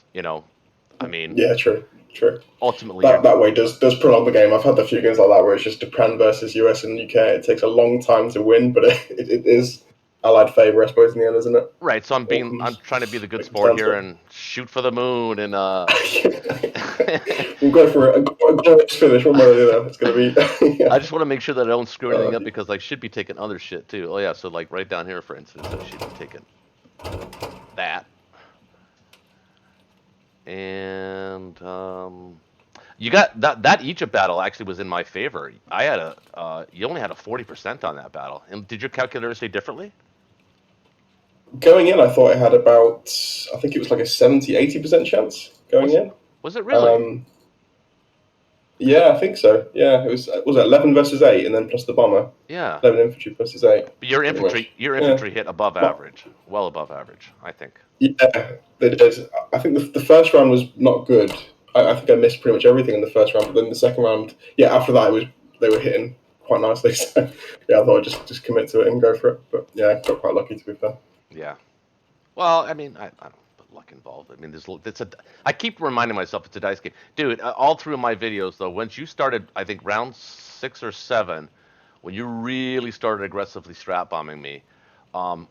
I mean, yeah, true, true. ultimately, That way does prolong the game. I've had a few games like that where it's just Japan versus US and UK. It takes a long time to win, but it is allied favour, I suppose, in the end, isn't it? right. So Or I'm trying to be the good it comes sport down here to and shoot for the moon and it. We'll go for it. A glorious finish, one way or the other. It's going to be. I Yeah. just want to make sure that I don't screw anything up Yeah. because I should be taking other shit too. Oh yeah, so like right down here, for instance, I should be taking that. And you got that Egypt battle actually was in my favor. I had you only had a 40% on that battle. And did your calculator say differently? Going in, I thought it had about, I think it was like a 70-80% chance going Was in. was it really? Um, yeah, I think so. Yeah, was it 11 versus 8, and then plus the bomber. Yeah. 11 infantry versus 8, But your pretty infantry much. your Yeah. infantry hit above But, average, well above average, I think. yeah, they did. I think the first round was not good. I think I missed pretty much everything in the first round, but then the second round, yeah, after that, they were hitting quite nicely. So, yeah, I thought I'd just commit to it and go for it. But, yeah, I got quite lucky, to be fair. Yeah. Well, I mean, I don't put luck involved. I mean, I keep reminding myself it's a dice game, dude. All through my videos, though, once you started, I think round 6 or 7, when you really started aggressively strap bombing me,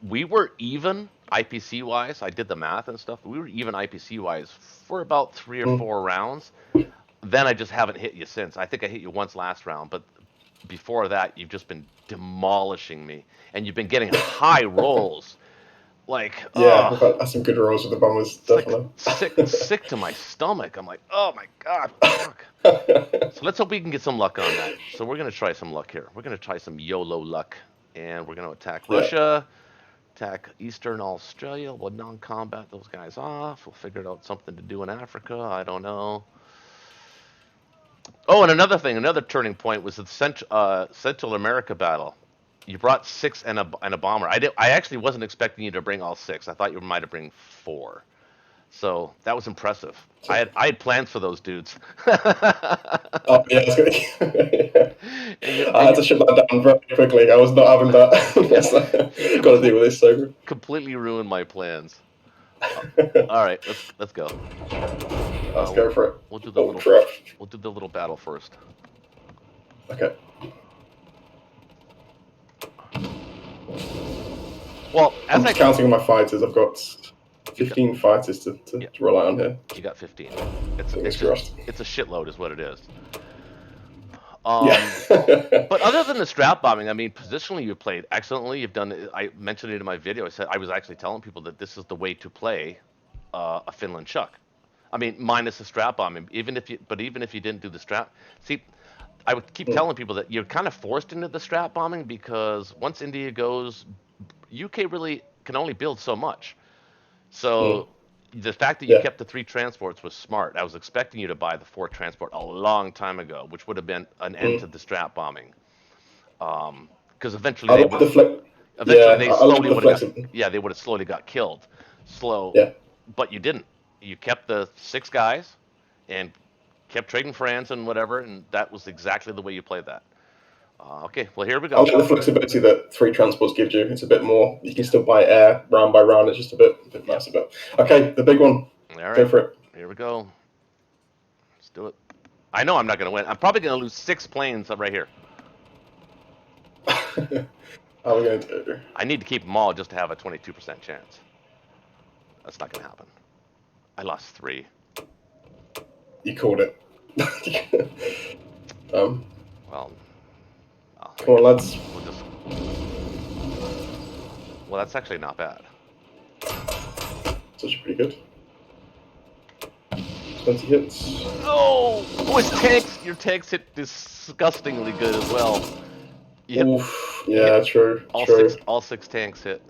we were even IPC wise. I did the math and stuff. We were even IPC wise for about 3 or 4 rounds. Then I just haven't hit you since. I think I hit you once last round, but before that, you've just been demolishing me, and you've been getting high rolls. Like, Yeah, oh, I've had some good rolls with the bombers, it's like definitely. sick to my stomach. I'm like, oh my god, fuck. So let's hope we can get some luck on that. So we're gonna try some luck here. We're gonna try some YOLO luck, and we're gonna attack Yeah. Russia, attack Eastern Australia. We'll non-combat those guys off. We'll figure out something to do in Africa. I don't know. Oh, and another thing, another turning point was the Central America battle. You brought 6 and a bomber. I actually wasn't expecting you to bring all 6. I thought you might have bring 4. So that was impressive. I had plans for those dudes. Oh, yeah, it's good. and you I and had you to shut that down very quickly. I was not having that. So, you got to deal with this sober. completely ruined my plans. All right, let's go. Let's We'll, go for it. we'll do the Oh, little crap. battle first. Okay. Well, I'm just counting my fighters. I've got you got 15 fighters to yeah, rely on here. you got 15. Fingers crossed. It's a shitload, is what it is. Yeah. But other than the strap bombing, I mean, positionally you played excellently. You've done. I mentioned it in my video. I was actually telling people that this is the way to play a Finland Chuck. I mean, minus the strap bombing. Even if you didn't do the strap, see, I would keep Mm, telling people that you're kind of forced into the strap bombing because once India goes, UK really can only build so much. mm. So the fact that you Yeah. kept the 3 transports was smart. I was expecting you to buy the 4 transport a long time ago, which would have been an end to Mm. the strap bombing. Because eventually I like the flex. Yeah, they I like slowly the would have got, flexibility. yeah, they would have slowly got killed, slow, Yeah. but you didn't. You kept the 6 guys and kept trading friends and whatever, and that was exactly the way you played that. Okay, well here we I go. like the flexibility that 3 transports gives you. It's a bit more. You can still buy air round by round. It's just a bit Yeah. nicer. But okay, the big one. All Go right, for it. here we go. Let's do it. I know I'm not going to win. I'm probably going to lose 6 planes right here. How are we going to do? I need to keep them all just to have a 22% chance. That's not going to happen. I lost 3. You called it. um, Well, I come on, guess lads. we'll just. Well, that's actually not bad. Such pretty good. 20 hits. Oh, his tanks! Your tanks hit disgustingly good as well. You hit, Oof. you hit Yeah, true, all six. true. All six tanks hit.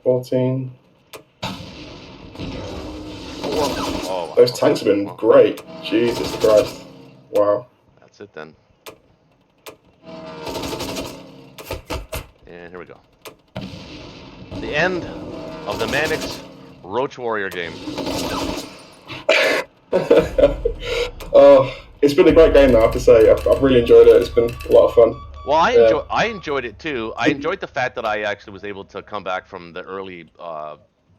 14. Four. Oh wow. Those Okay. tanks have been Well, great. Jesus Christ. Wow. that's it then. And here we go. The end of the Manix Roach Warrior game. Oh, it's been a great game, though, I have to say. I've really enjoyed it. It's been a lot of fun. Well, Yeah. I enjoyed it too. I enjoyed the fact that I actually was able to come back from the early,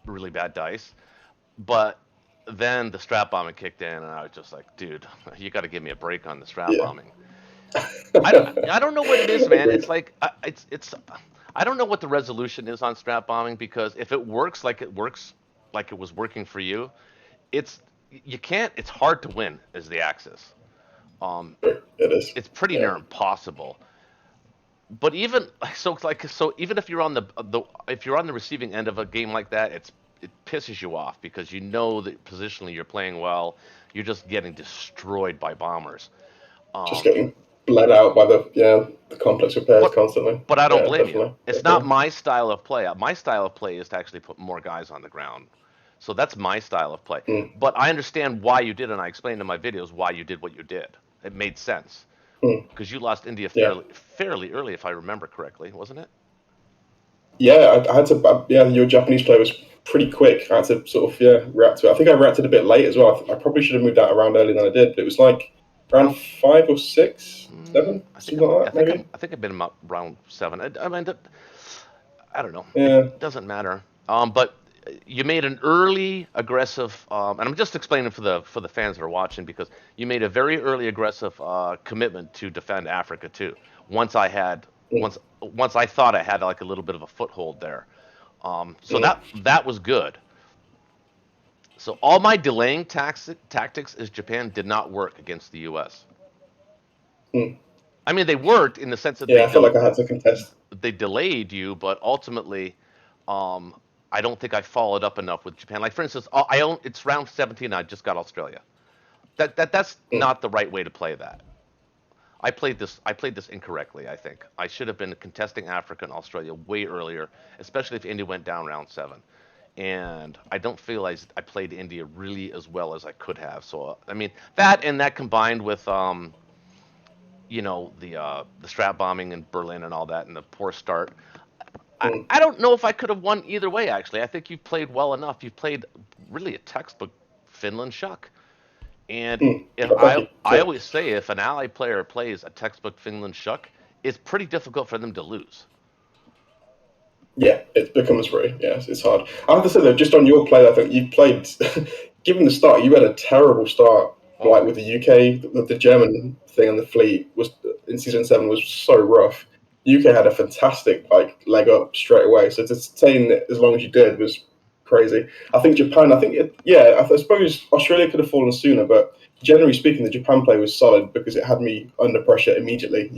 really bad dice, but then the strap bombing kicked in, and I was just like, dude, you got to give me a break on the strap Yeah. bombing. I don't know what it is, man. It's Agreed. like it's I don't know what the resolution is on strap bombing because if it works like it was working for you, it's you can't. It's hard to win as the Axis. Um, It is. it's pretty Yeah. near impossible. But even so even if you're on the if you're on the receiving end of a game like that, it pisses you off because you know that positionally you're playing well, you're just getting destroyed by bombers. Just Um, getting bled out by the complex repairs but constantly. but I don't Yeah, blame you. definitely. It's not Definitely. my style of play. My style of play is to actually put more guys on the ground. So that's my style of play. Mm, But I understand why you did, and I explained in my videos why you did what you did. It made sense mm. because you lost India Yeah. fairly early, if I remember correctly, wasn't it? Yeah, I had to. Yeah, your Japanese play was pretty quick. I had to sort of react to it. I think I reacted a bit late as well. I probably should have moved out around earlier than I did, but it was like around Around 5 or 6, Mm, 7, something like that, maybe. I think I've been about round seven. I mean, I don't know. It Yeah. doesn't matter. But you made an early aggressive, and I'm just explaining for the fans that are watching because you made a very early aggressive commitment to defend Africa too. Once I had Mm, once I thought I had like a little bit of a foothold there. So mm, that was good. So all my delaying tactics is Japan did not work against the U.S. mm. I mean, they worked in the sense that Yeah, I felt like I had to contest. they delayed you, but ultimately, um, I don't think I followed up enough with Japan. Like for instance, I own it's round 17. I just got Australia. That's Mm, not the right way to play that. I played this incorrectly. I think I should have been contesting Africa and Australia way earlier, especially if India went down round seven. And I don't feel I played India really as well as I could have. So I mean that and that combined with the strap bombing in Berlin and all that and the poor start. mm, I don't know if I could have won either way. Actually, I think you've played well enough. You've played really a textbook Finland Shuck. And mm. if Oh, thank you. I Yeah. always say if an ally player plays a textbook Finland Shuck, it's pretty difficult for them to lose. Yeah, it becomes free. Yes, it's hard. I have to say though, just on your play, I think you played. Given the start, you had a terrible start. Oh, Like with the UK, the German thing on the fleet was in season 7 was so rough. UK had a fantastic like leg up straight away. So to sustain it as long as you did was crazy. I think Japan. I think yeah. I suppose Australia could have fallen sooner, but generally speaking, the Japan play was solid because it had me under pressure immediately.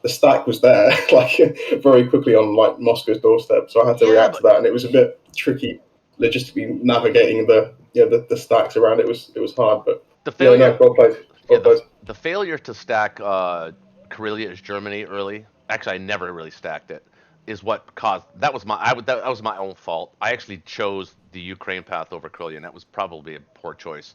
The stack was there like very quickly on like Moscow's doorstep, so I had to yeah, react to but that, and it was a bit tricky logistically navigating the stacks around. It was hard, but the yeah, no, failure, well played, yeah, well played. the failure to stack Karelia as Germany early. Actually, I never really stacked it. Is what caused that was my that was my own fault. I actually chose the Ukraine path over Karelia, and that was probably a poor choice.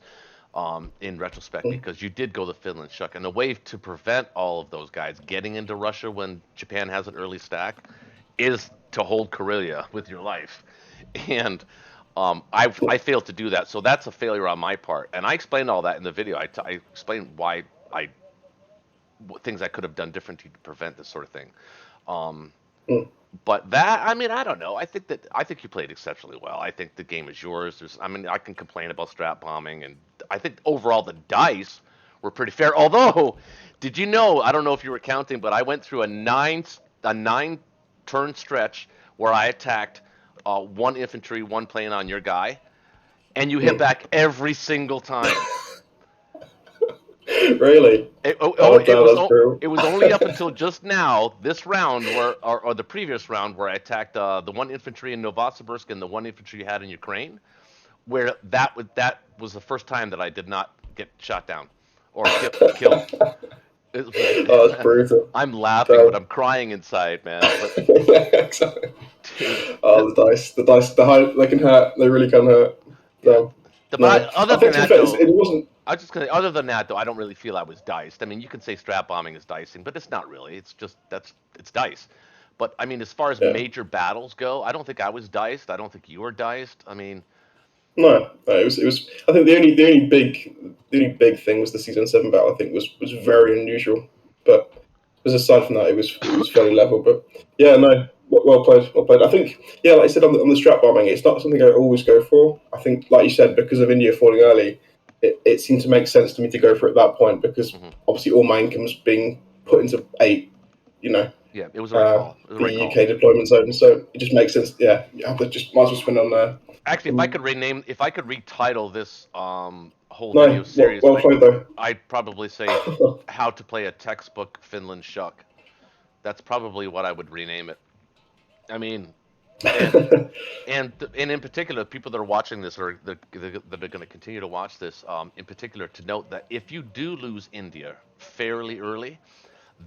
In retrospect, Mm, because you did go the Finland Shuck, and the way to prevent all of those guys getting into Russia when Japan has an early stack is to hold Karelia with your life, and I mm, failed to do that, so that's a failure on my part, and I explained all that in the video. I explained why I things I could have done differently to prevent this sort of thing. Um, mm, but that, I mean, I don't know. I think you played exceptionally well. I think the game is yours. I mean, I can complain about strap bombing, and I think overall the dice were pretty fair. Although, did you know? I don't know if you were counting, but I went through a nine turn stretch where I attacked one infantry, one plane on your guy, and you hit Mm. back every single time. Really? Oh damn, that's brutal. It was only up until just now, this round where or the previous round where I attacked the one infantry in Novosibirsk and the one infantry you had in Ukraine, where that was the first time that I did not get shot down or killed. It was, Oh, that's brutal. I'm laughing, but Damn. I'm crying inside, man. But Exactly. dude, Oh, the high, they can hurt. They really can hurt. yeah. Damn. No, Other I than think to be that fair, though, it wasn't. I was just gonna. Other than that though, I don't really feel I was diced. I mean, you can say strap bombing is dicing, but it's not really. It's just it's dice. But I mean, as far as Yeah. major battles go, I don't think I was diced. I don't think you were diced. I mean, No, no, it was. I think the only big thing was the season 7 battle. I think was very unusual, but because aside from that, it was fairly level. But yeah, no, well played, well played. I think yeah, like I said on the strap bombing, it's not something I always go for. I think, like you said, because of India falling early, it seemed to make sense to me to go for it at that point because mhm. obviously all my income's being put into 8, you know, Yeah, it was the right call. It was the the right call. UK deployment zone. So it just makes sense. Yeah, you have to just might as well spend on there. Actually, if I could retitle this whole video No, series, well played though. I'd probably say how to play a textbook Finland shuck. That's probably what I would rename it. I mean, and and in particular, people that are watching this or that are going to continue to watch this, in particular, to note that if you do lose India fairly early,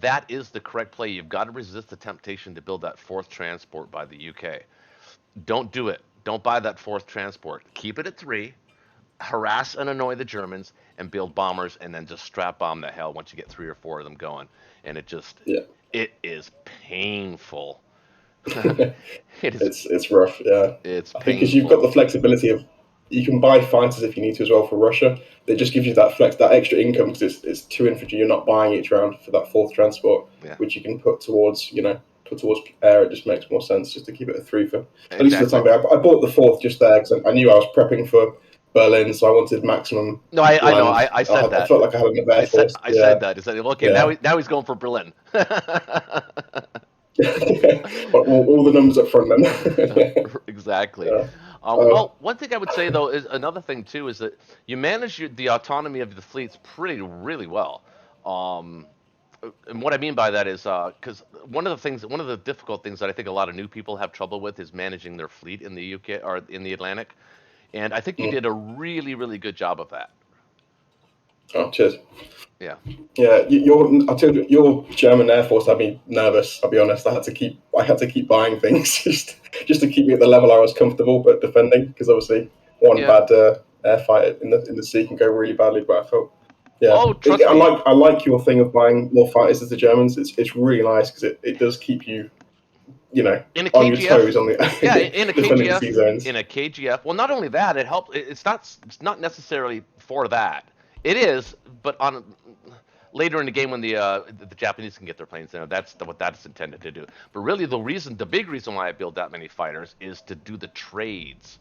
that is the correct play. You've got to resist the temptation to build that fourth transport by the UK. Don't do it. Don't buy that fourth transport. Keep it at 3. Harass and annoy the Germans and build bombers, and then just strap bomb the hell once you get 3 or 4 of them going. And Yeah. it is painful. it is It's rough. Yeah, it's I think because you've got painful. the flexibility of you can buy fighters if you need to as well for Russia. It just gives you that flex, that extra income because it's 2 infantry. You're not buying each round for that fourth transport, Yeah, which you can put towards put towards air. It just makes more sense just to keep it at 3 for at least for the exactly. time being. I bought the fourth just there because I knew I was prepping for Berlin, so I wanted maximum No, I know. land. I said I that. felt like I had enough air force. I said Yeah, that. Is that okay? yeah. Now he's going for Berlin. All the numbers up front then. Exactly. Yeah. Well, one thing I would say though is another thing too is that you manage the autonomy of the fleets really well. Um, and what I mean by that is because one of the difficult things that I think a lot of new people have trouble with is managing their fleet in the UK or in the Atlantic, and I think you Mm. did a really good job of that. Oh, cheers. Yeah. Yeah, I told you, your German Air Force had me nervous. I'll be honest. I had to keep buying things just to keep me at the level I was comfortable, but defending because obviously one Yeah. bad air fight in the sea can go really badly. But I felt, yeah, Oh, trust me. I like your thing of buying more fighters as the Germans. It's really nice because it does keep you In a on your KGF, toes on yeah, the defending the sea zones. in a KGF. Well, not only that, it helps. It's not necessarily for that. It is, but on later in the game when the Japanese can get their planes there, that's what that's intended to do. But really, the big reason why I build that many fighters is to do the trades,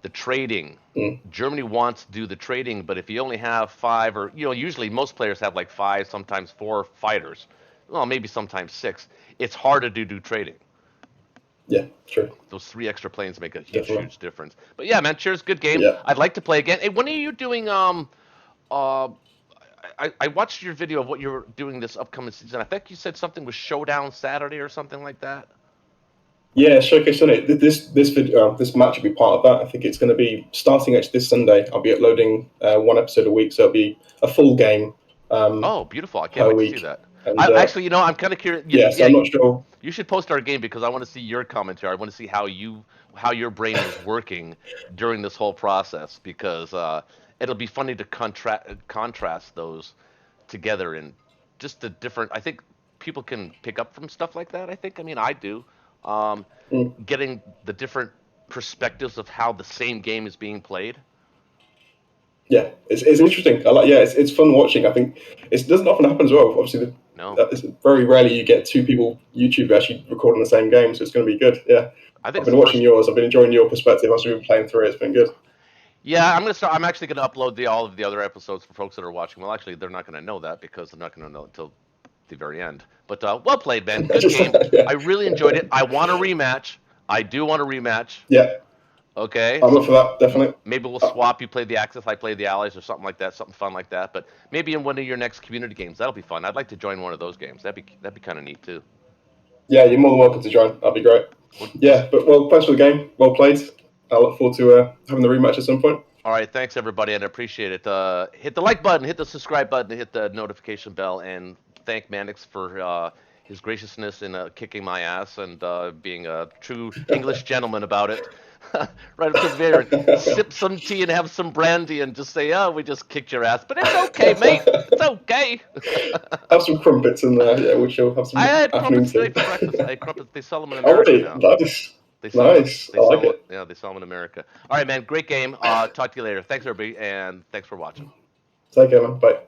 the trading. Mm, Germany wants to do the trading, but if you only have 5 or usually most players have like 5, sometimes 4 fighters. Well, maybe sometimes 6. It's harder to do trading. yeah, true, Those 3 extra planes make a definitely. huge difference. But yeah, man, cheers, good game. Yeah. I'd like to play again. Hey, when are you doing? Uh, I watched your video of what you're doing this upcoming season. I think you said something was Showdown Saturday or something like that. Yeah, Showcase Sunday. This match will be part of that. I think it's going to be starting actually this Sunday. I'll be uploading one episode a week, so it'll be a full game Oh, beautiful! I can't per wait to see week. that. And I actually, I'm kind of curious. yeah, so Yeah, I'm not sure. you should post our game because I want to see your commentary. I want to see how your brain was working during this whole process because it'll be funny to contrast those together and just the different. I think people can pick up from stuff like that. I think. I mean, I do. Um, Mm, Getting the different perspectives of how the same game is being played. yeah, it's interesting. I like. Yeah, it's fun watching. I think it doesn't often happen as well. Obviously, No, it's very rarely you get two people YouTube actually recording the same game, so it's going to be good. Yeah, I think I've it's been the watching first. yours. I've been enjoying your perspective as we've been playing through it. It's been good. Yeah, I'm gonna start. I'm actually gonna upload all of the other episodes for folks that are watching. Well, actually, they're not gonna know that because they're not gonna know until the very end. But well played, man. Good Just game. yeah. I really enjoyed it. I want a rematch. I do want a rematch. Yeah, Okay, I'm so up for that, definitely. maybe we'll Uh, swap. You play the Axis, I play the Allies, or something like that. Something fun like that. But maybe in one of your next community games, that'll be fun. I'd like to join one of those games. That'd be kind of neat too. yeah, you're more than welcome to join. That'd be great. Well, just Yeah, but well, thanks for the game. Well played. I look forward to having the rematch at some point. all right. Thanks everybody, and I appreciate it. Hit the like button, hit the subscribe button, hit the notification bell, and thank Manix for his graciousness in kicking my ass and being a true English gentleman about it. Right up to the very end. Sip some tea and have some brandy and just say, "Oh, we just kicked your ass," but it's okay, mate. It's okay. Have some crumpets in there. Yeah, we shall have I some had afternoon crumpets today tea. for breakfast. I had crumpets. They sell them in Oh, America really? now. Nice. They sell them. Nice. They I like sell. it. Yeah, they sell them in America. All right, man. Great game. Talk to you later. Thanks everybody, and thanks for watching. Take care, man. Bye.